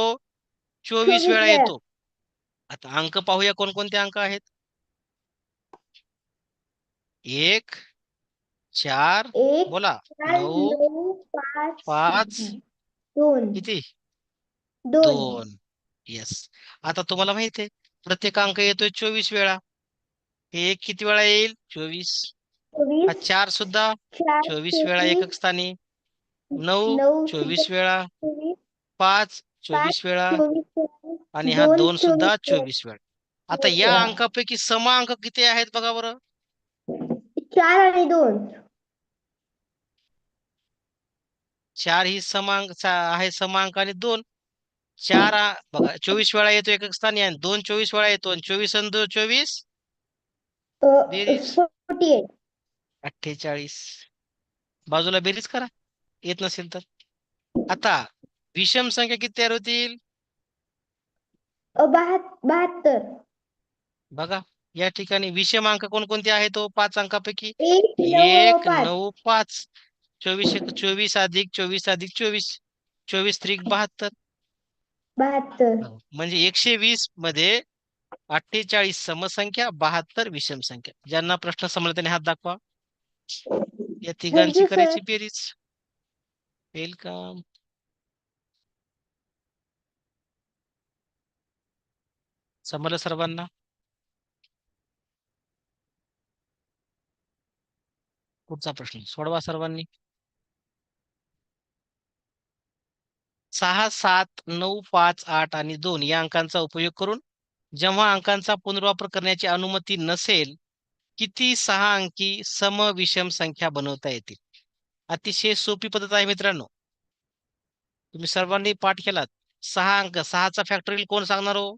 24 24 वेळा वेळा. येतो. आता अंक पाहूया कोणकोणते अंक आहेत. 1 4 1 बोला 4 9 9 5 5 2 किती 2 2. येस. आता तुम्हाला माहिती आहे प्रत्येक अंक येतोय 24 वेळा. हे एक किती वेळा येईल? 24. हा 24 4 सुद्धा 4 24 वेळा 24 एकक स्थानी. 9 9 24 वेळा. 24 5 5 24 वेळा. 24 आणि हा 2 2 24 सुद्धा 24 वेळा. आता या वेळा. अंकापैकी सम अंक किती आहेत बघा बरं. 4 आणि 2. 4 ही आहे समांक आणि 2 बघा 24 वेळा येतो एकक स्थानी आणि 2 24 वेळा येतो आणि 24 आणि 2 24 बेरीज 48. 48. बाजूला बेरीज करा येत नसेल तर. आता विषम संख्या किती तयार होतील 72. बघा. या ठिकाणी विषम अंक कोणकोणते आहेत तो 5 अंकापैकी 1 9 1 5. 9 5. 24 एक 24 अधिक 24 अधिक 24. 24 त्रिक 72. 72. म्हणजे 120 मध्ये 48 समसंख्या 72 विषम संख्या. ज्यांना प्रश्न समजला त्यांनी हात दाखवा. या तिघांची थँक्यू सर. करायची बेरीज. वेलकम. समजलं सर्वांना? पुढचा प्रश्न सोडवा सर्वांनी. 6 7 9 5 8 आणि 2 या अंकांचा उपयोग करून जेव्हा अंकांचा पुनर्वापर करण्याची अनुमती नसेल किती 6 अंकी समविषम संख्या बनवता येतील. अतिशय सोपी पद्धत आहे मित्रांनो. तुम्ही सर्वांनी पाठ केलात. 6 अंक 6चा फॅक्टोरियल कोण सांगणार हो?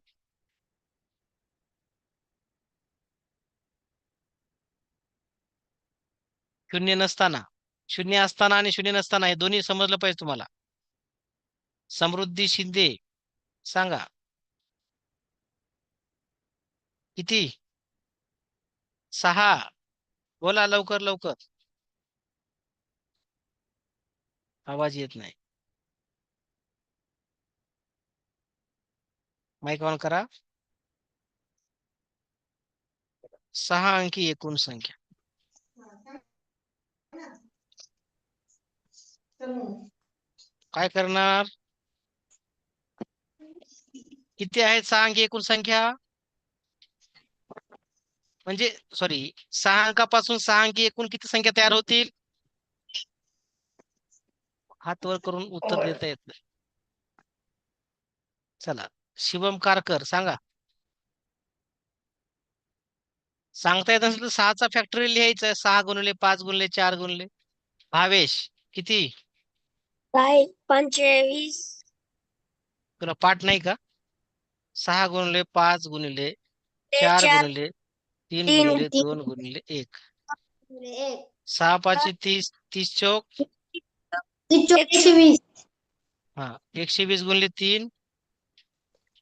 शून्य नसताना, शून्य असताना आणि शून्य नसताना हे दोन्ही समजलं पाहिजे तुम्हाला. समृद्धी शिंदे सांगा किती? 6. बोला लवकर लवकर. आवाज येत नाही. माईक ऑन करा. 6 अंकी एकूण संख्या. काय करणार? किती आहेत 6 अंकी एकूण संख्या? म्हणजे सॉरी 6 अंकापासून 6 अंकी एकूण किती संख्या तयार होतील? हात वर करून उत्तर देता येत नाही. चला शिवम कारकर सांगा. सांगता येत नसेल तर 6चा फॅक्टोरियल लिहायचं. 6 गुणिले 5 गुणिले 4 गुणिले. भावेश किती? काय 25. तुला पाठ नाही का? 6 गुणिले 5 गुणिले 4 4 गुणिले 3 3 गुणिले 3 2 गुणिले 1. 1. 6 5 30 30 चौक. 120. हा 120 गुणिले 3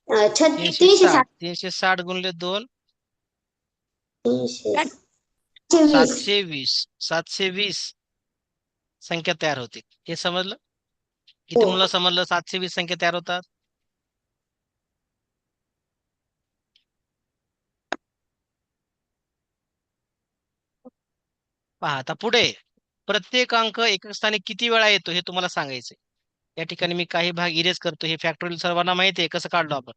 360. 360. 360 गुणिले 2 320. 720. 720 संख्या तयार होते. हे समजलं? किती हो. मुलं समजलं 720 संख्या तयार होतात? पहा आता पुढे प्रत्येक अंक एकक स्थानी किती वेळा येतो हे तुम्हाला सांगायचंय. या ठिकाणी मी काही भाग इरेज करतो. हे फॅक्टोरियल सर्वांना माहिती आहे कसं काढलो आपण.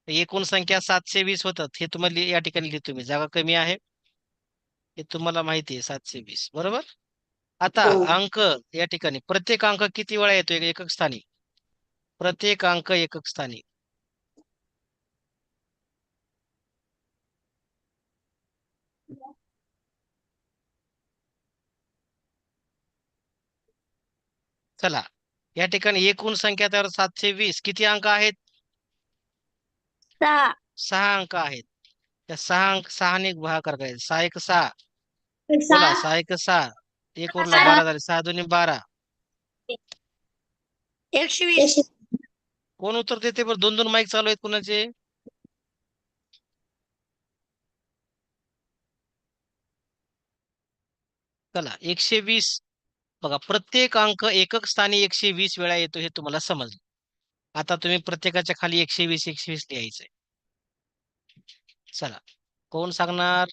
एकूण संख्या 720 होतात. हे तुम्हाला या ठिकाणी लिहितो मी. जागा कमी आहे. हे तुम्हाला माहिती आहे 720 बरोबर. आता हो. अंक या ठिकाणी प्रत्येक अंक किती वेळा येतो एकक स्थानी? प्रत्येक अंक एकक स्थानी चला, या ठिकाणी एकूण संख्या त्यावर 720 किती अंक आहेत? 6 6 अंक आहेत. त्या 6 भागाकार करायचे. 6 एक 6. बोला, 6 एक 6. एक उरला, 12 झाले. 6 दोन्ही 12. 120 कोण उत्तर देते बरं? 2 माईक चालू आहेत कुणाचे? चला, 120. बघा, प्रत्येक अंक एकक स्थानी 120 वेळा येतो हे तुम्हाला समजलं. आता तुम्ही प्रत्येकाच्या खाली 120 लिहायचंय. चला, कोण सांगणार?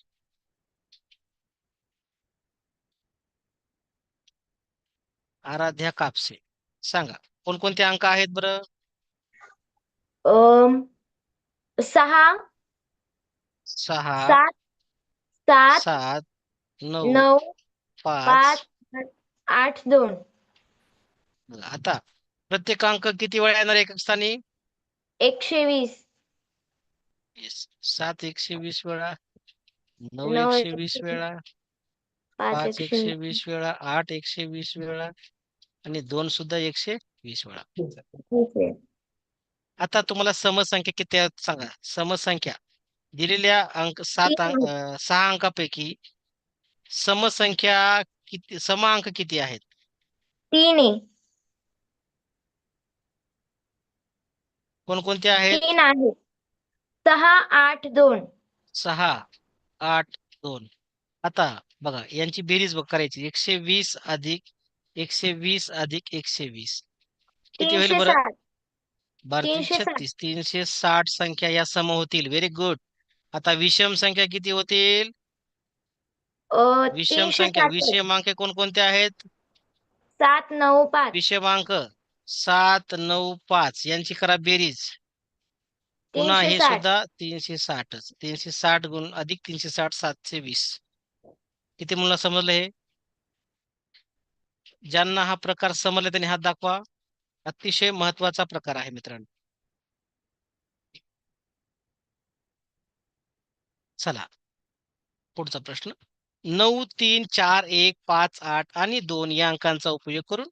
आराध्या कापसे सांगा, कोणकोणते अंक आहेत बरं? 6 6, 7 7 7, 9, 9 5. 5 8 2 आता प्रत्येक अंक किती वेळा येणार एकक स्थानी? 120 7 120 वेळा, 9 9 120 वेळा, 5 5 120 120 वेळा, 8 120 वेळा आणि 2 सुद्धा 120 वेळा. ठीक आहे. आता तुम्हाला समसंख्या किती आहेत सांगा. समसंख्या दिलेल्या अंक 6 अंकापैकी समसंख्या किती, समांक किती आहेत? 3 आहे. कोणकोणते आहेत? 3 आहे. 6 8 2 6 8 2. आता बघा, यांची बेरीज करायची. 120 अधिक 120 अधिक 120 किती होईल बरं? 360 360 336. 360 संख्या या सम होतील. Very good. आता विषम संख्या किती होतील? विषम संख्या, 360 विषमांक कोणकोणते आहेत? 7 9 5 विषमांक 7 9 5 यांची करा बेरीज. पुन्हा हे 360 सुद्धा 360च. 360 गुण अधिक 360 720. किती मुलं समजलं हे? ज्यांना हा प्रकार समजला त्यांनी हात दाखवा. अतिशय महत्वाचा प्रकार आहे मित्रांनो. चला, पुढचा प्रश्न. 9 3 4 1 5 8 आणि 2 या अंकांचा उपयोग करून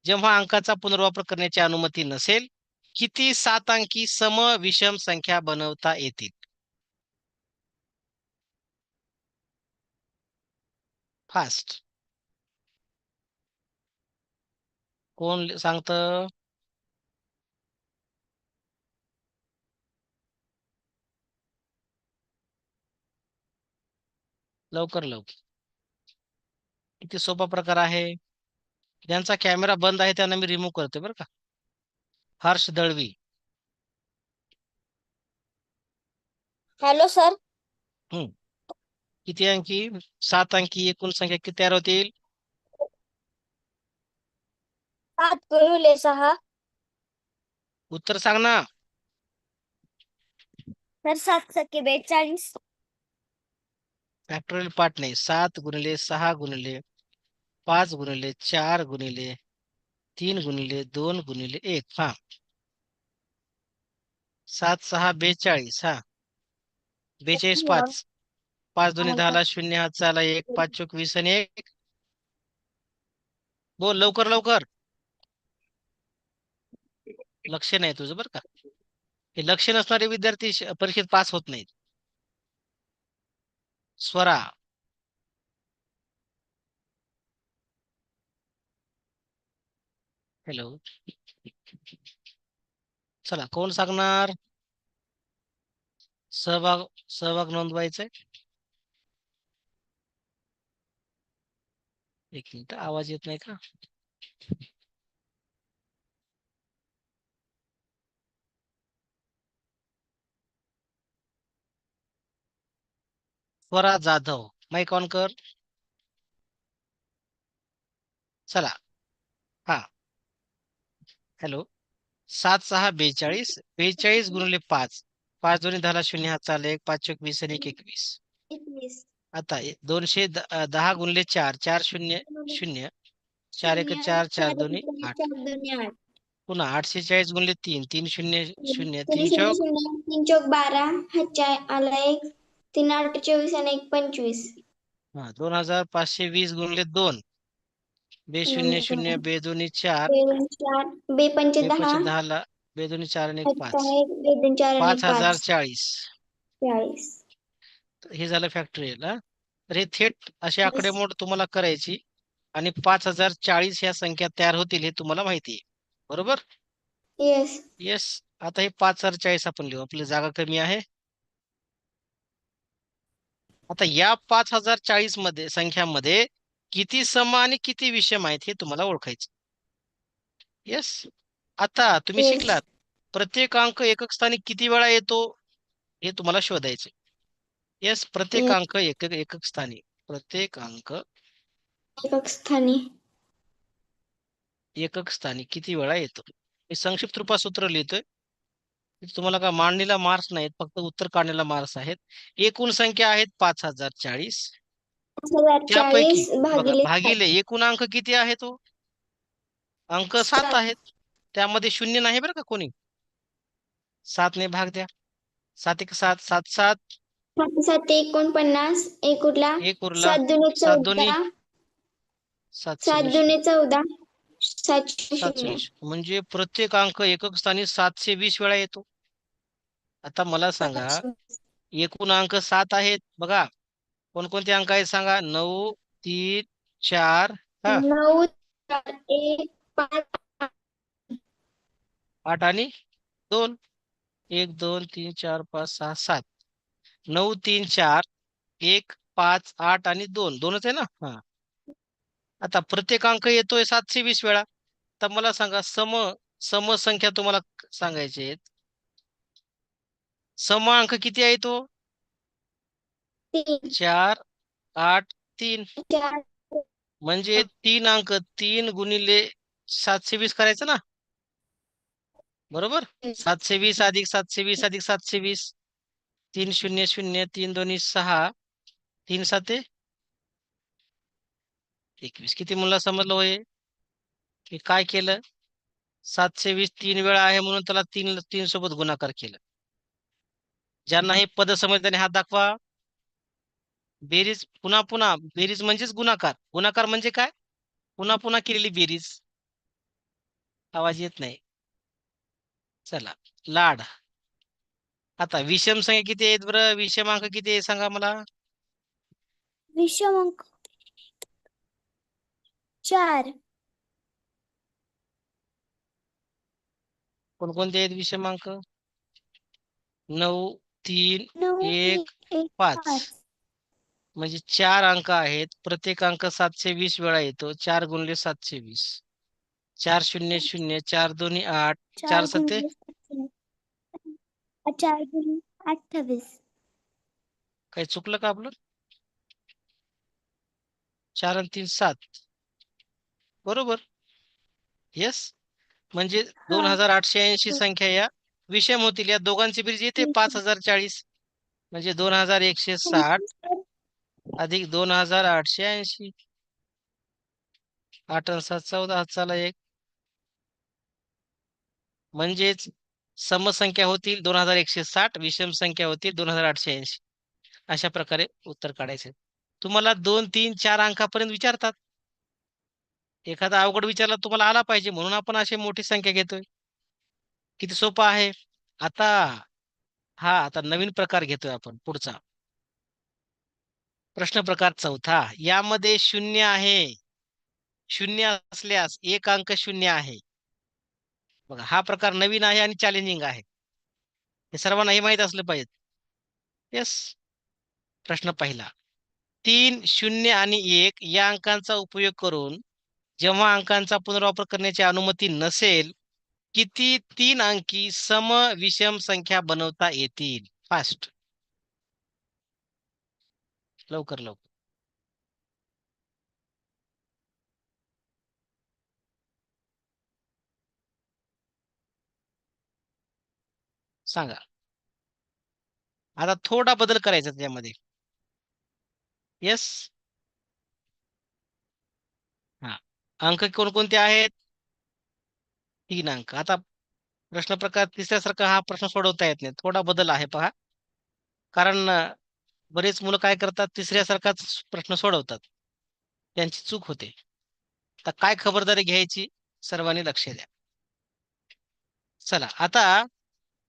जेव्हा अंकाचा पुनर्वापर करण्याची अनुमती नसेल, किती 7 अंकी सम विषम संख्या बनवता येतील? फास्ट. कोण सांगत? लवकर लवकर. किती सोपा प्रकार आहे. ज्यांचा कॅमेरा बंद आहे त्यांना मी रिमूव्ह करते बरं का. हर्ष दळवी. Hello sir. किती अंकी? 7 अंकी एकूण संख्या किती तयार होतील? 7 गुणिले 6 उत्तर सांग ना. तर 7 सके 42 फॅक्टोरियल पार्ट नाही. 7 गुणिले 6 गुणिले 5 गुणिले 4 गुणिले 3 गुणिले 2 गुणिले 1. हा, 7 6 42. हा, 42 5. 5 दोन्ही 10 ला 0 हात चाला 1 5 चोक 20 आणि 1. बोल लवकर लवकर. लक्ष नाही तुझं बरं का. हे लक्ष नसणारे विद्यार्थी परीक्षेत पास होत नाहीत. स्वरा. हॅलो. चला, कोण सांगणार? सहभाग सहभाग नोंदवायचंय. एक मिनिट, आवाज येत नाही का? स्वरा जाधव, माईक ऑन कर. चला. हा, हॅलो. 7 6 42. 42 गुणिले 5. 5 दोन्ही 10 ला 0 हात चाला 1 5 चोक 20 आणि 1 21. 21 आता 210 गुणिले 4. 4 0 0. 4 1 4 4 दोन्ही 8. 8 पुन्हा 840 गुणिले 3. 3 0 0. 3 3 0 चौक. 0 3 चौक 12 हातच्या आला 1 3 8 24 आणि 1 25. हा, 2520 गुणिले 2. बे शून्य शून्य, बे दोन्ही 4, बे दोन 4, बे पंचे बे 10, पंचे 10ला, बे दोन्ही 4 आणि 1 हत्ता 5, 1, बे दोन 4 आणि 5, 5040. 40. हे झालं फॅक्टोरियल. तर हे थेट अशी Yes. आकडेमोड तुम्हाला करायची आणि 5040 ह्या संख्या तयार होतील हे तुम्हाला माहिती आहे. बरोबर? Yes. येस. आता हे 5040 आपण लिहू. आपली जागा कमी आहे. आता या 5040 मध्ये संख्यामध्ये किती सम आणि किती विषम आहेत हे तुम्हाला ओळखायचं. येस. आता तुम्ही Yes. शिकलात प्रत्येक अंक एकक स्थानी किती वेळा येतो हे तुम्हाला शोधायचे. येस. प्रत्येक Yes. अंक एकक स्थानी, प्रत्येक अंक एकक स्थानी. एकक स्थानी किती वेळा येतो. मी संक्षिप्त रूपात सूत्र लिहितोय. तुम्हाला का मांडणीला मार्क्स नाहीत, फक्त उत्तर काढण्याला मार्क्स आहेत. एकूण संख्या आहेत 5040. 5040 त्यापैकी बघा भागिले भागिले एकूण अंक किती आहे तो अंक 7 आहेत. त्यामध्ये शून्य नाही बरं का कोणी. 7 ने भाग द्या. 7 1 7, 7 7, 7 7 49, एक उरला. 1 उरला. 7 दुने 7 दोन्ही 14, 7 720. दुने 14, 720. 720 म्हणजे प्रत्येक अंक एकक स्थानी 720 वेळा येतो. आता मला सांगा एकूण अंक 7 आहेत बघा. कोणकोणते अंक आहेत सांगा. 9 3 4 हा 9 4 1 5 8 आणि 2. 1 2 3 4 5 6 7. 9 3 4 1 5 8 आणि 2. 2च आहे ना. हा. आता प्रत्येक अंक येतोय 720 वेळा. तर मला सांगा समसंख्या तुम्हाला सांगायचे आहेत. सम अंक किती आहे तो 3 4 8 3. 4 म्हणजे 3 अंक 3 गुणिले 720 करायचं ना. बरोबर. 720 अधिक 720 अधिक 720. 3 0 0 3 2 6 3 7 21. किती मुला समजलं होय की काय केलं. 720 3 वेळा आहे म्हणून त्याला 3 सोबत गुणाकार केलं. ज्यांना हे पद समजले त्यांनी हात दाखवा. बेरीज पुन्हा पुन्हा बेरीज म्हणजेच गुणाकार. गुणाकार म्हणजे काय पुन्हा पुन्हा केलेली बेरीज. आवाज येत नाही. चला लाड. आता विषम संख्या किती आहेत बरं. विषमांक किती आहे सांगा मला. विषमांक 4 कोणकोणते आहेत विषमांक. 9 3 9 1 1 5. 5 म्हणजे 4 अंक आहेत. प्रत्येक अंक 720 वेळा येतो. 4 गुणिले 720. 4 0 0 4 2 8 4 7 4 गुणिले 28. काही चुकलं का आपलं. 4 आणि 3 7. बरोबर. येस. म्हणजे 2880 संख्या या विषम होतील. या दोघांची बेरीज येते 5040. म्हणजे 2160 अधिक 2880. 8 आणि 7 14. हाताला 1. म्हणजेच समसंख्या होतील 2160. विषम संख्या होतील 2880. अशा प्रकारे उत्तर काढायचे. तुम्हाला 2 3 4 अंकापर्यंत विचारतात. एखादा अवघड विचारला तुम्हाला आला पाहिजे म्हणून आपण अशी मोठी संख्या घेतोय. किती सोपं आहे. आता नवीन प्रकार घेतोय आपण पुढचा. प्रश्न प्रकार चौथा. यामध्ये 0 आहे. 0 असल्यास एक अंक 0 आहे. बघा हा प्रकार नवीन आहे आणि चॅलेंजिंग आहे. हे सर्वांनाही माहित असलं पाहिजे. येस. प्रश्न पहिला. 3 0 आणि 1 या अंकांचा उपयोग करून जेव्हा अंकांचा पुनर्वापर करण्याची अनुमती नसेल किती 3 अंकी सम विषम संख्या बनवता येतील. फास्ट. लवकर लवकर सांगा. आता थोडा बदल करायचा त्यामध्ये. येस. हा अंक कोणकोणते आहेत. 3 अंक. आता प्रश्न प्रकार तिसऱ्यासारखा हा प्रश्न सोडवता येत नाही. थोडा बदल आहे पहा. कारण बरेच मुलं काय करतात तिसऱ्यासारखाच प्रश्न सोडवतात. त्यांची चूक होते. तर काय खबरदारी घ्यायची सर्वांनी लक्ष द्या. चला आता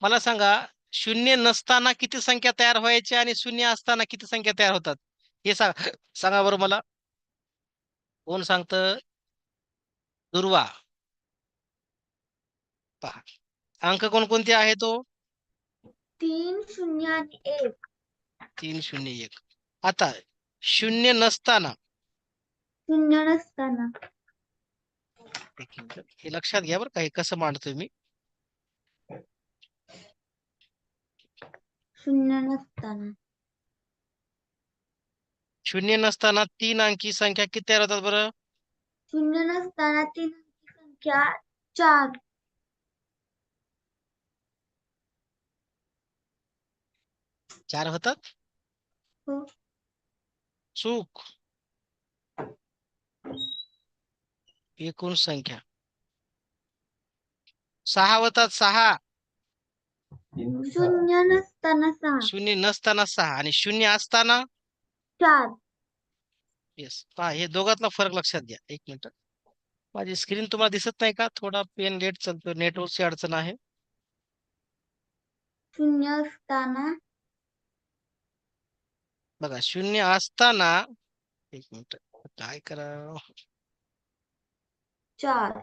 मला सांगा, शून्य नसताना किती संख्या तयार व्हायच्या आणि शून्य असताना किती संख्या तयार होतात हे सांगा बरं मला. कोण सांगतं? दुर्वा. पहा अंक कोणकोणते आहे तो? 3 0 आणि 1. 3 0 1. आता शून्य नसताना, शून्य नसताना एक मिनिट हे लक्षात घ्या बरं का, हे कसं मांडतोय मी. शून्य नसताना शून्य नसताना 3 अंकी संख्या किती तयार होतात बरं? शून्य नसताना 3 अंकी संख्या 4. 4 होतात. हो. चूक. एकूण संख्या 6 होतात. 6. शून्य नसताना 6. शून्य नसताना 6 आणि शून्य असताना 4. येस. पहा हे दोघातला फरक लक्षात घ्या. एक मिनिट, माझी स्क्रीन तुम्हाला दिसत नाही का? थोडा पेन लेट चालतो, नेटवर्कची अडचण आहे. शून्य असताना बघा शून्य असताना, एक मिनिट काय करा, 4.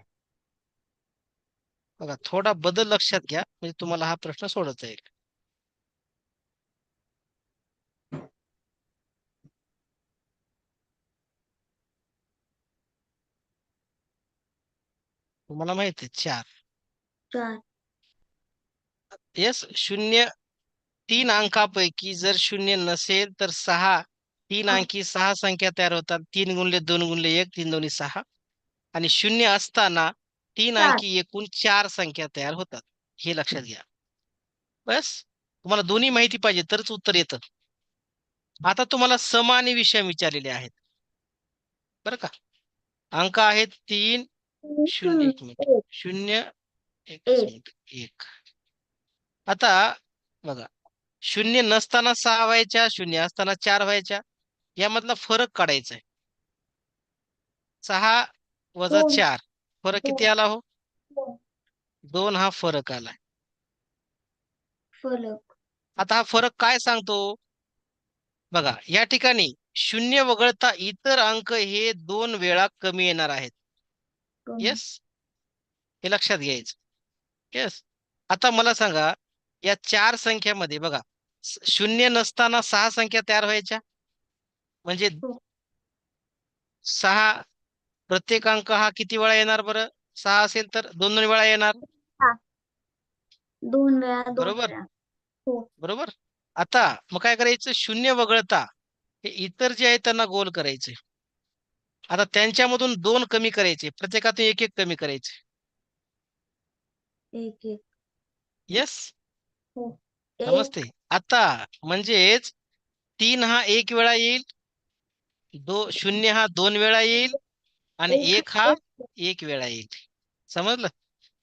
बघा थोडा बदल लक्षात घ्या म्हणजे तुम्हाला हा प्रश्न सोडवता येईल. तुम्हाला माहिती आहे 4. 4. येस. शून्य 3 अंकापैकी जर शून्य नसेल तर 6 3 अंकी 6 संख्या तयार होतात. 3 गुणिले 2 गुणिले 1 3 दोन्ही 6. आणि शून्य असताना 3 4. अंकी एकूण 4 संख्या तयार होतात. हे लक्षात घ्या. बस तुम्हाला दोन्ही माहिती पाहिजे तरच उत्तर येतं. आता तुम्हाला सम आणि विषम विचारलेले आहेत बरं का. अंक आहेत 3 0 0 1 मिनिट 1. 0 1 1. मिनिट 1. आता बघा शून्य नसताना 6 व्हायच्या, शून्य असताना 4 व्हायच्या, यामधला फरक काढायचा आहे. 6 वजा 2. 4 फरक किती 2. आला हो? 2. 2 हा फरक आलाय. फरक. आता हा फरक काय सांगतो? बघा या ठिकाणी शून्य वगळता इतर अंक हे 2 वेळा कमी येणार आहेत. कमी. येस, हे लक्षात घ्यायचं. येस. आता मला सांगा, या 4 संख्यामध्ये बघा शून्य नसताना 6 संख्या तयार व्हायच्या, म्हणजे हो. 6 प्रत्येक अंक हा किती वेळा येणार बरं? 6 असेल तर 2 2 वेळा येणार. 2 वेळा 2 बरोबर. वेळा. हो. बरोबर. आता मग काय करायचं? शून्य वगळता हे इतर जे आहेत त्यांना गोल करायचे. आता त्यांच्यामधून 2 कमी करायचे, प्रत्येकातून 1 1 कमी करायचे. 1 1. येस, हो. 1. समजते. आता म्हणजेच 3 हा 1 वेळा येईल, 0 हा 2 वेळा येईल आणि 1 1 हा 1. 1 वेळा येईल. समजलं?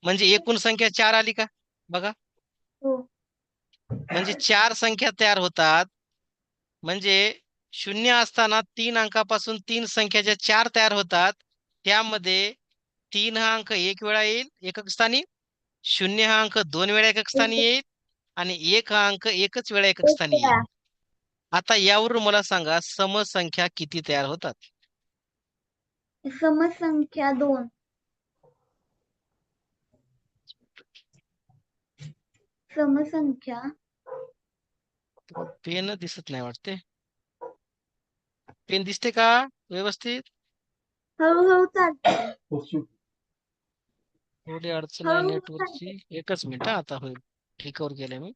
म्हणजे एकूण संख्या 4 आली का? बघा हो. म्हणजे 4 संख्या तयार होतात. म्हणजे शून्य असताना 3 अंकापासून 3 संख्याच्या 4 तयार होतात. त्यामध्ये 3 हा अंक 1 वेळा येईल एकक स्थानी, 0 हा अंक 2 वेळा एकक स्थानी 1 येईल आणि 1 हा अंक एकच वेळा एकक 1 स्थानी येईल. वेळा. आता यावरून मला सांगा समसंख्या किती तयार होतात? समसंख्या 2. समसंख्या पेन दिसत नाही वाटते. पेन दिसते का व्यवस्थित? हळूहळू चालते. थोडी अडचण आहे हळूहळू चालते. नेटवर्कची. एकच मिनिट आता होईल. रिकवर केलं मी.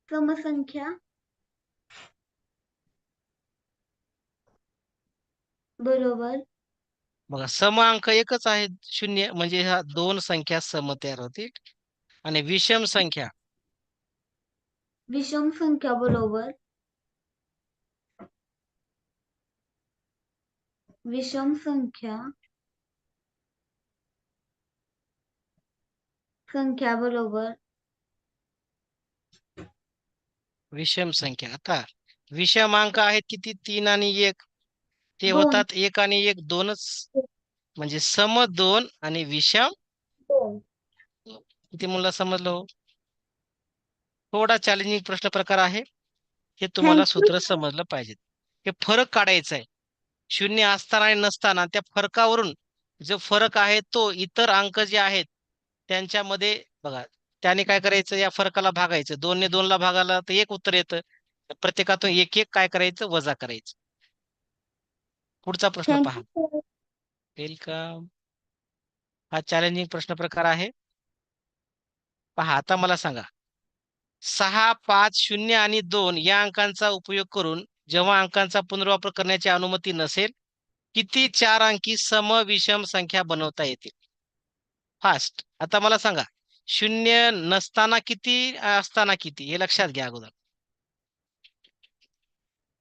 समसंख्या बरोबर बघा सम अंक एकच आहे 0, म्हणजे ह्या 2 संख्या सम तयार होतील. आणि विषम संख्या विषम संख्या बरोबर विषम संख्या बरोबर विषम संख्या. आता विषम अंक आहेत किती? 3 आणि 1. ते दोन. होतात 1 आणि 1 2च, म्हणजे सम 2 आणि विषम दोन. 2. किती मुलं समजलं हो? थोडा चॅलेंजिंग प्रश्न प्रकार आहे. हे तुम्हाला थँक्यू. सूत्र समजलं पाहिजे. हे फरक काढायचा आहे. शून्य असताना आणि नसताना त्या फरकावरून जो फरक आहे तो इतर अंक जे आहेत त्यांच्यामध्ये बघा, त्याने काय करायचं, या फरकाला भागायचं. 2 ने 2 ला भागाला तर 1 उत्तर येतं. प्रत्येकातून 1 काय करायचं, वजा करायचं. पुढचा प्रश्न पहा. Thank you sir. वेलकम. हा चॅलेंजिंग प्रश्न प्रकार आहे. पहा, आता मला सांगा, 6, 5, 0 आणि 2 या अंकांचा उपयोग करून जेव्हा अंकांचा पुनर्वापर करण्याची अनुमती नसेल, किती 4 अंकी सम विषम संख्या बनवता येतील? फास्ट. आता मला सांगा, 0 नसताना किती, असताना किती, हे लक्षात घ्या अगोदर.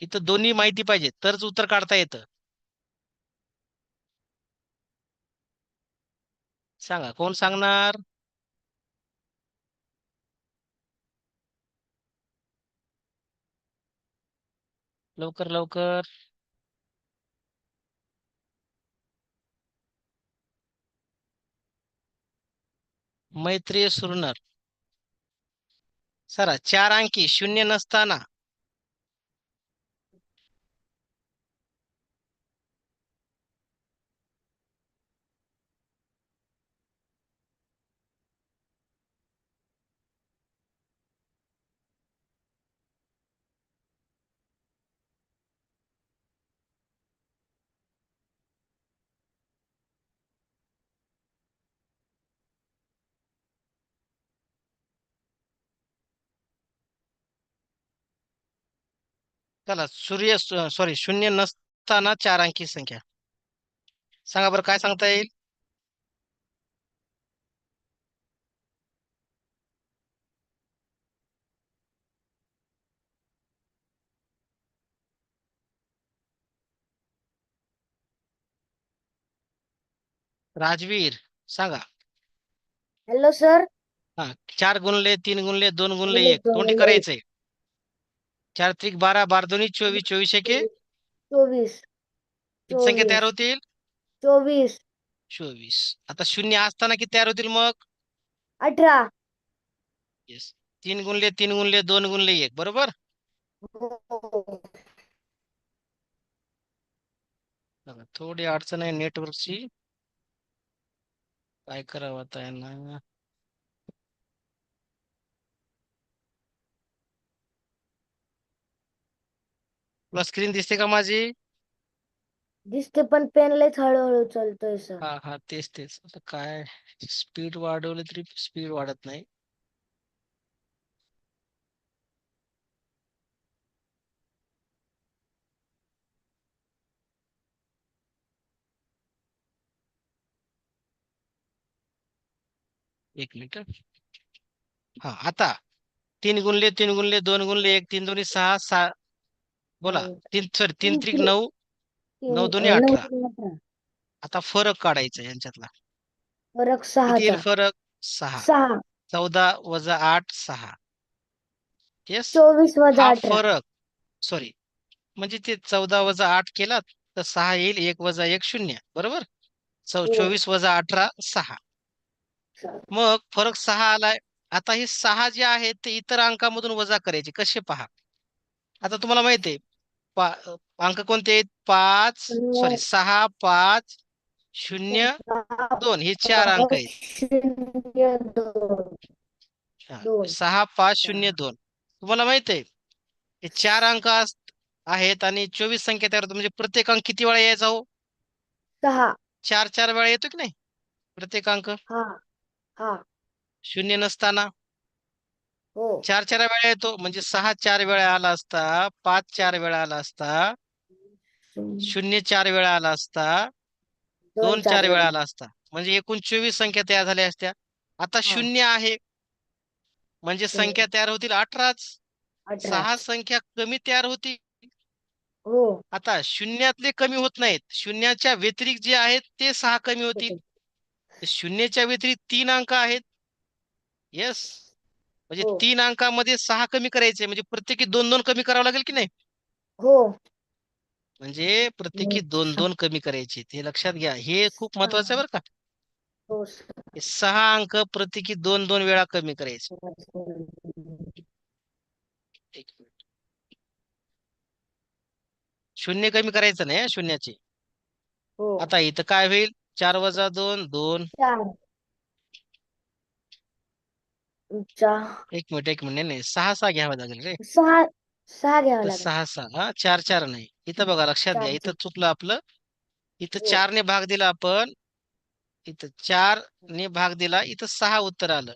इथं दोन्ही माहिती पाहिजे तरच उत्तर काढता येतं. सांगा, कोण सांगणार? लवकर लवकर. मैत्रेय सुरनर. सरा 4 अंकी 0 नसताना चला, सॉरी 0 नसताना 4 अंकी संख्या सांगा बरं, काय सांगता येईल? राजवीर सांगा. Hello sir. हा, 4 गुणले 3 गुणले 2 गुणले 1 तोंडी एक. करायचंय. 4 त्रिक 12, 12 दोन्ही 24, 24 एके 24. किती संख्या तयार 24. होतील? 24. 24. आता 0 असताना किती तयार होतील मग? 18. येस. 3 गुणले 3 गुणले 2 गुणले 1, बरोबर. हो. बघा, थोडी अडचण आहे नेटवर्कची. काय करावं आता यांना? तुला स्क्रीन दिसते का माझी? दिसते पण पेन लयच हळूहळू चालतोय सर. हा हा, तेच तेच. आता काय, स्पीड वाढवली तरी स्पीड वाढत नाही. एक मिनिट. हा, आता 3 गुणले 3 गुणले 2 गुणले 1, 3 दोन्ही 6, 6. बोला. 3 सॉरी 3 त्रिक 9, 9 दोन्ही 18. 18. आता फरक काढायचा यांच्यातला. फरक किती येईल 6चा. फरक? 6. 6. 14 वजा 8 6. येस. 24 वजा हा 18. फरक, सॉरी, म्हणजे ते 14 वजा 8 केला तर 6 येईल. 1 वजा 1 0, बरोबर. हो. 24 वजा 18 6. मग फरक 6 आलाय. आता हे 6 जे आहेत ते इतर अंकामधून वजा करायचे. कसे पहा. आता तुम्हाला माहित आहे अंक कोणते आहेत? 5 सॉरी 6 5 0 2 हे 4 अंक आहेत. 02. हा, 2. 6 5 0 2. तुम्हाला माहित आहे हे 4 अंक आहेत आणि 24 संख्या तयार होतात, म्हणजे प्रत्येक अंक किती वेळा यायचा हो? 6. 4 4 वेळा येतो की नाही प्रत्येक अंक? हा. हा. 0 नसताना हो. 4 4 वेळा येतो, म्हणजे 6 4 वेळा आला असता, 5 4 वेळा आला असता, 0 4 वेळा आला असता, 2 4 4 वेळा वेळा. आला असता, म्हणजे एकूण 24 संख्या तयार झाल्या असत्या. आता हा. 0 आहे म्हणजे संख्या तयार होतील 18च. 18. 6 संख्या कमी तयार होतील. हो. आता शून्यातले कमी होत नाहीत, शून्याच्या व्यतिरिक्त जे आहेत ते 6 कमी होतील. शून्याच्या व्यतिरिक्त 3 अंक आहेत. येस, म्हणजे हो. 3 अंकामध्ये 6 कमी करायचे, म्हणजे प्रत्येकी 2 2 कमी करावं लागेल की नाही? हो. म्हणजे प्रत्येकी दोन दोन कमी करायचे, ते लक्षात घ्या. हे खूप महत्वाचं आहे बरं का. हो सर. हे 6 अंक प्रत्येकी दोन दोन वेळा कमी करायचे. एक मिनिट. शून्य कमी करायचं नाही हं, शून्याचे. हो. आता इथं काय होईल? 4 वजा 2 2. 4 एक मिनिट नाही 6 6 घ्यावं लागेल रे. 6 घ्यावं तर लागेल. 6 6 4 4 नाही. इथं बघा लक्षात घ्या, 4 इथं चुकलं आपलं. इथं हो. 4 ने भाग दिला आपण, इथं 4 ने भाग दिला, इथं 6 उत्तर आलं.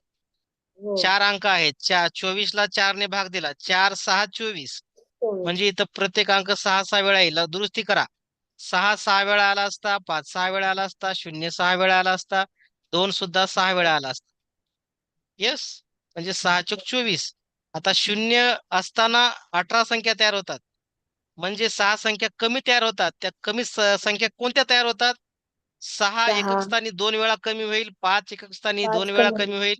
हो. 4 अंक आहेत. 24 ला 4 ने भाग दिला, 4 6 24. 24. म्हणजे इथं प्रत्येक अंक 6 6 वेळा येईल. दुरुस्ती करा. 6 6 वेळा आला असता, 5 6 वेळा आला असता, 0 6 वेळा आला असता, 2 सुद्धा 6 वेळा आला असता. येस, म्हणजे 6 चूक 24. आता 0 असताना 18 संख्या तयार होतात. म्हणजे 6 संख्या कमी तयार होतात. त्या कमी संख्या कोणत्या तयार होतात? 6 6 एकक स्थानी 2 वेळा कमी होईल, 5 एकक स्थानी 2 5 वेळा कमी कमी होईल,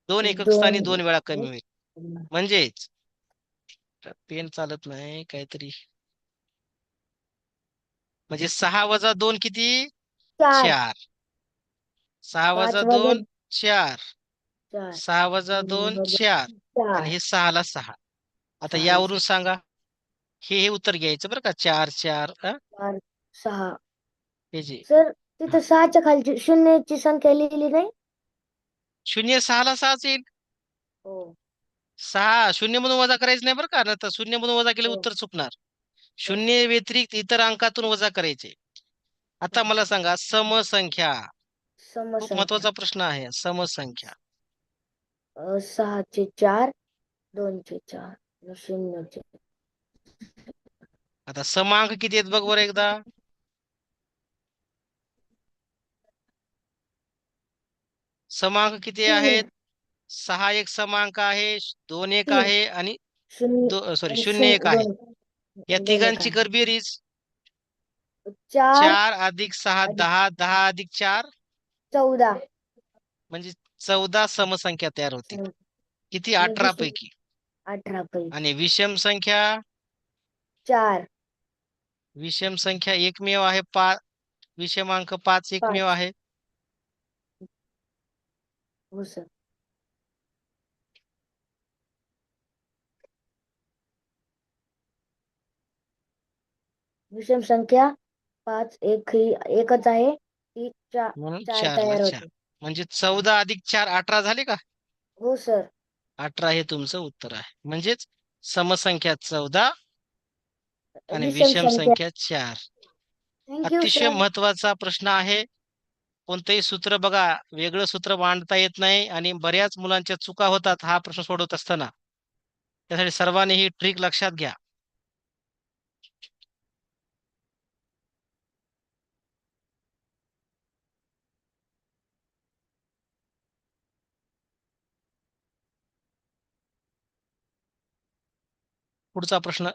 2 एकक 2 स्थानी 2 वेळा कमी होईल. म्हणजेच पेन चालत नाही काहीतरी. म्हणजे 6 वजा 2 किती? 4 4. 6 वजा 5 2 वजा 4. 4 6 वजा 2 4. आणि 4 हे 6 ला 6. आता 6 यावरून सांगा. हे उत्तर घ्यायचं बरं का. 4 4 4 6. हे जे सर तिथं 6च्या खालची शून्याची संख्या लिहिली नाही. 0 6 ला 6 येईल. हो 6 शून्य मधून वजा करायचं नाही बरं का, नंतर शून्य मधून वजा केले हो उत्तर चुकणार. हो सर. शून्य व्यतिरिक्त इतर अंकातून वजा करायचे. आता मला सांगा, समसंख्या. खूप समसंख्या महत्वाचा प्रश्न आहे, समसंख्या. 6चे 4 2चे 4 0चे. आता समांक किती आहेत बघ बरं एकदा. समांक किती 3 आहेत? 6 एक समांक आहे, 2 एक 3 आहे आणि 0 सॉरी आणि 0 एक आहे. 2 या 2 1 तिघांची आहे. कर बेरीज. 4 4 अधिक 6 अधिक 10, 10 अधिक 4 14 म्हणजे 14 समसंख्या तयार होतील. किती? आणि 18 पैकी. 18 पैकी आणि विषम संख्या. 4 विषम संख्या एकमेव आहे. 5 विषमांक 5 एकमेव 5. आहे. हो सर. विषम संख्या 5 एक ही एकच आहे. ती 4 म्हणून 4 4 ला तयार 4. होते. म्हणजे 14 अधिक 4 18 झाले का? हो सर. 18 हे तुमचं उत्तर आहे. म्हणजेच समसंख्या 14 आणि विषम विषम संख्या. संख्या 4. थँक्यू अतिशय सर. महत्वाचा प्रश्न आहे. कोणतंही सूत्र बघा, वेगळं सूत्र मांडता येत नाही आणि बऱ्याच मुलांच्या चुका होतात हा प्रश्न सोडवत असताना. त्यासाठी सर्वांनी ही ट्रिक लक्षात घ्या. पुढचा प्रश्न.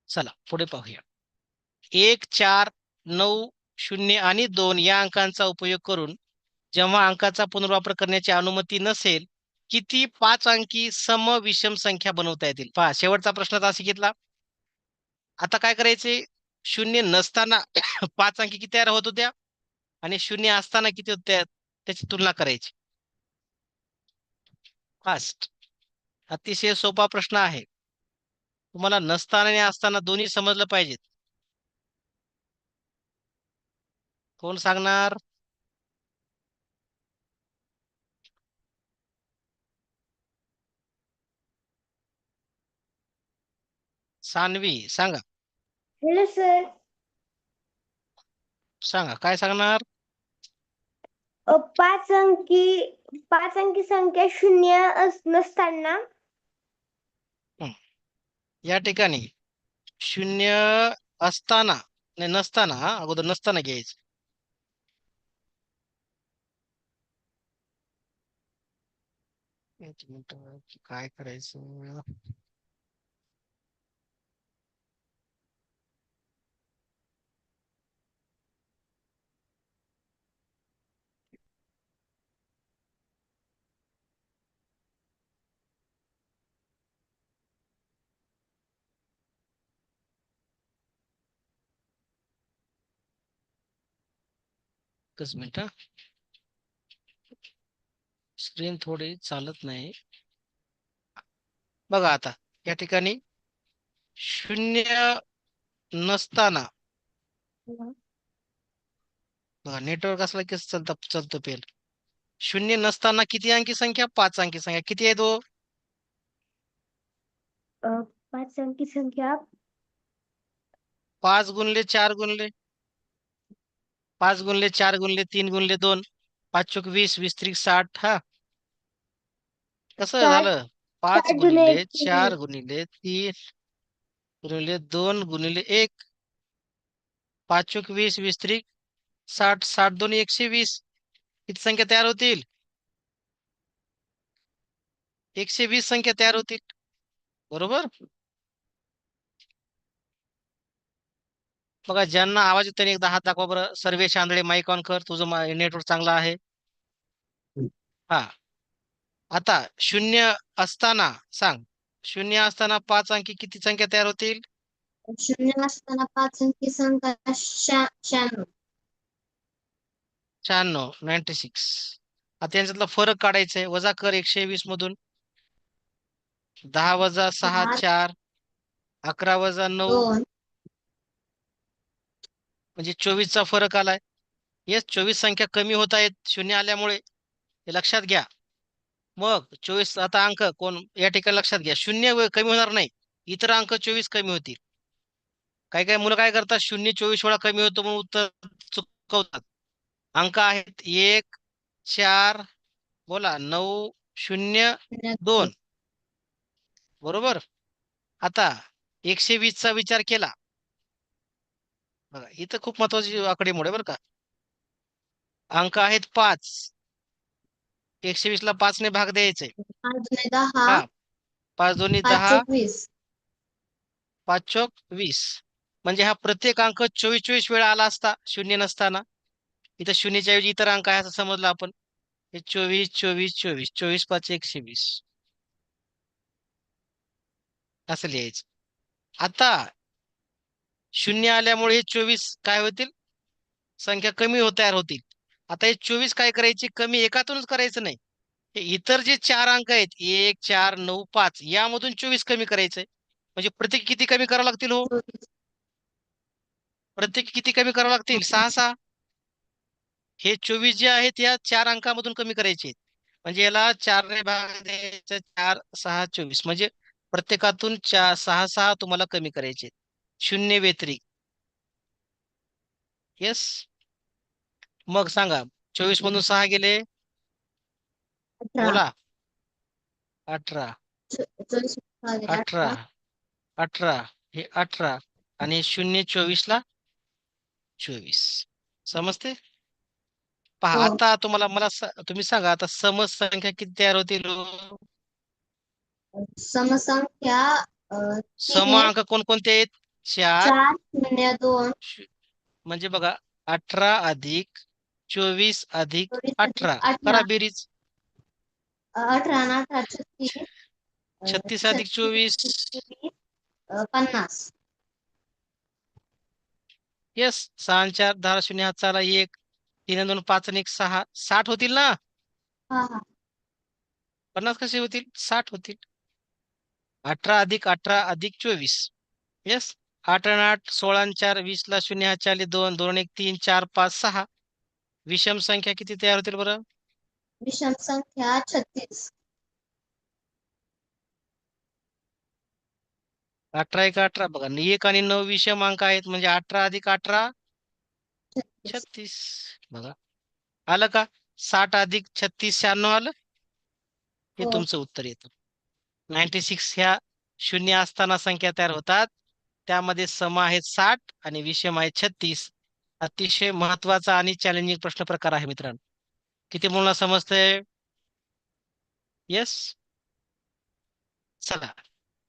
चला पुढे पाहूया. 1 4 9 0 आणि 2 या अंकांचा उपयोग करून जेव्हा अंकाचा पुनर्वापर करण्याची अनुमती नसेल, किती 5 अंकी सम विषम संख्या बनवता येतील? पहा, शेवटचा प्रश्न असा घेतला. आता काय करायचे? 0 नसताना 5 अंकी किती तयार होत होत्या आणि 0 असताना किती होत्या, त्याची तुलना करायची. फास्ट. अतिशय सोपा प्रश्न आहे. तुम्हाला नसताना आणि असताना दोन्ही समजलं पाहिजेत. कोण सांगणार? सान्वी सांगा. Hello sir. सांगा काय सांगणार? 5 अंकी संख्या 0 नसताना हं. या ठिकाणी 0 असताना नाही, नसताना. अगोदर नसताना घ्यायचं. एक मिनिट, काय करायचं? एकच मिनिट हा. स्क्रीन थोडी चालत नाही. बघा आता या ठिकाणी शून्य नसताना बघा नेटवर्क असला की चालतो पेल. शून्य नसताना किती अंकी संख्या? 5 अंकी संख्या. किती आहे तो? 5 अंकी संख्या 5 गुणले 4 गुणले 5 गुणले 4 गुणले 3 गुणले 2 5 चोक 20 20 त्रिक 60. हा कसं 60 झालं? 5 60 जुने गुणिले 120. 4 गुणिले 3 गुणिले 2 गुणिले 1 5 चोक 20 20 त्रिक 60 60 दोन्ही 120. किती संख्या तयार होतील? 120 संख्या तयार होतील. बरोबर. बघा ज्यांना आवाज येतो त्यांनी एकदा हात दाखवा बरं. सर्वेश आंधळे माईक ऑन कर. तुझं नेटवर्क चांगलं आहे. हा आता शून्य असताना सांग. शून्य असताना 5 अंकी किती संख्या तयार होतील? शून्य नसताना 5 अंकी संख्या 96. 96. आता यांच्यातला फरक काढायचा आहे. वजा कर 120 मधून. 10 वजा 6 4 4 11 वजा 9 2 म्हणजे 24 चा फरक आलाय. येस 24 संख्या कमी होत आहेत शून्य आल्यामुळे. हे लक्षात घ्या. मग 24 आता अंक कोण या ठिकाणी लक्षात घ्या. शून्य कमी होणार नाही. इतर अंक 24 कमी होतील. काही काही मुलं काय करतात? शून्य 24 वेळा कमी होतो म्हणून उत्तर चुकवतात. अंक आहेत 1 4 बोला 9 0 2. बरोबर. आता 120 चा विचार केला. बघा इथं खूप महत्वाची आकडेमोड आहे बरं का. अंक आहेत 5. 120 ला 5 ने भाग द्यायचे. 5 दुणे 10 हा 5 दोन्ही 5 10 चोक 20. 5 चोक 20. म्हणजे हा प्रत्येक अंक 24 वेळा आला असता शून्य नसताना. इथं शून्याच्या ऐवजी इतर अंक आहे असं समजलं आपण. हे 24 24 24 24 5 120 असं लिहायचं. आता शून्य आल्यामुळे हे 24 काय होतील? संख्या कमी तयार होतील. आता हे 24 काय करायची? कमी एकातूनच करायचं नाही. हे इतर जे 4 अंक आहेत 1 4 9 5 यामधून 24 कमी करायचंय. म्हणजे प्रत्येक किती कमी करावं लागतील हो? 24. प्रत्येक किती कमी करावं लागतील? 6 6. हे 24 जे आहेत या 4 अंकामधून कमी करायचे आहेत. म्हणजे याला 4 ने भाग द्यायचा. 4 6 24 म्हणजे प्रत्येकातून 6 6 तुम्हाला कमी करायचे. शून्य व्यतिरिक्त. येस. मग सांगा 24 मधून 6 गेले 18. बोला 18 24 भागिले 18 18. 18 हे 18 आणि 0 24 ला 24 समजते. पहा हो. आता तुम्हाला तुम्ही सांगा आता समसंख्या किती तयार होतील हो? समसंख्या सम 3 अंक कोणकोणते आहेत? 4 4 0 2 म्हणजे बघा 18 अधिक 24 अधिक 24 अधिक 18 करा 18. बेरीज. 18 आणि 18 36. 36 अधिक 24 36 50. येस 6 आणि 4 10 0 हात चाला 1 3 आणि 2 5 आणि 1 6 60 होतील ना? हा हा 50 कसे होतील? 60 होतील. 18 अधिक 18 अधिक 24 येस 8 आणि 8 16 आणि 4 20 ला 0 हात चाले 2 2 1 3 4 5 6 विषम संख्या किती तयार होतील बरं? विषम संख्या 36. 18 1 18 बघा 1 आणि 9 विषम अंक आहेत म्हणजे 18 अधिक 18 36 बघा आलं का? 60 अधिक 36 96 आलं. हे हो तुमचं उत्तर येतं. 96 ह्या शून्य असताना संख्या तयार होतात. त्यामध्ये सम आहेत 60 आणि विषम आहेत 36. अतिशय महत्वाचा आणि चॅलेंजिंग प्रश्न प्रकार आहे मित्रांनो. किती मुलांना समजतंय? येस. चला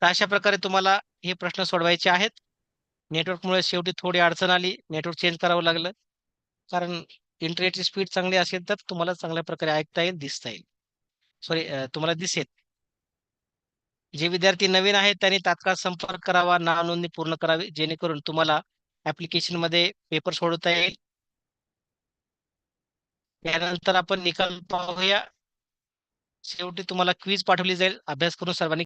तर अशा प्रकारे तुम्हाला हे प्रश्न सोडवायचे आहेत. नेटवर्कमुळे शेवटी थोडी अडचण आली. नेटवर्क चेंज करावं लागलं. कारण इंटरनेटची स्पीड चांगली असेल तर तुम्हाला चांगल्या प्रकारे ऐकता येईल, दिसता येईल. सॉरी तुम्हाला दिसेल. जे विद्यार्थी नवीन आहेत त्यांनी तात्काळ संपर्क करावा, नाव नोंदणी पूर्ण करावी जेणेकरून तुम्हाला ऍप्लिकेशन मध्ये पेपर सोडवता येईल. त्यानंतर आपण निकाल पाहूया. शेवटी तुम्हाला क्विज पाठवली जाईल. अभ्यास करून सर्वांनी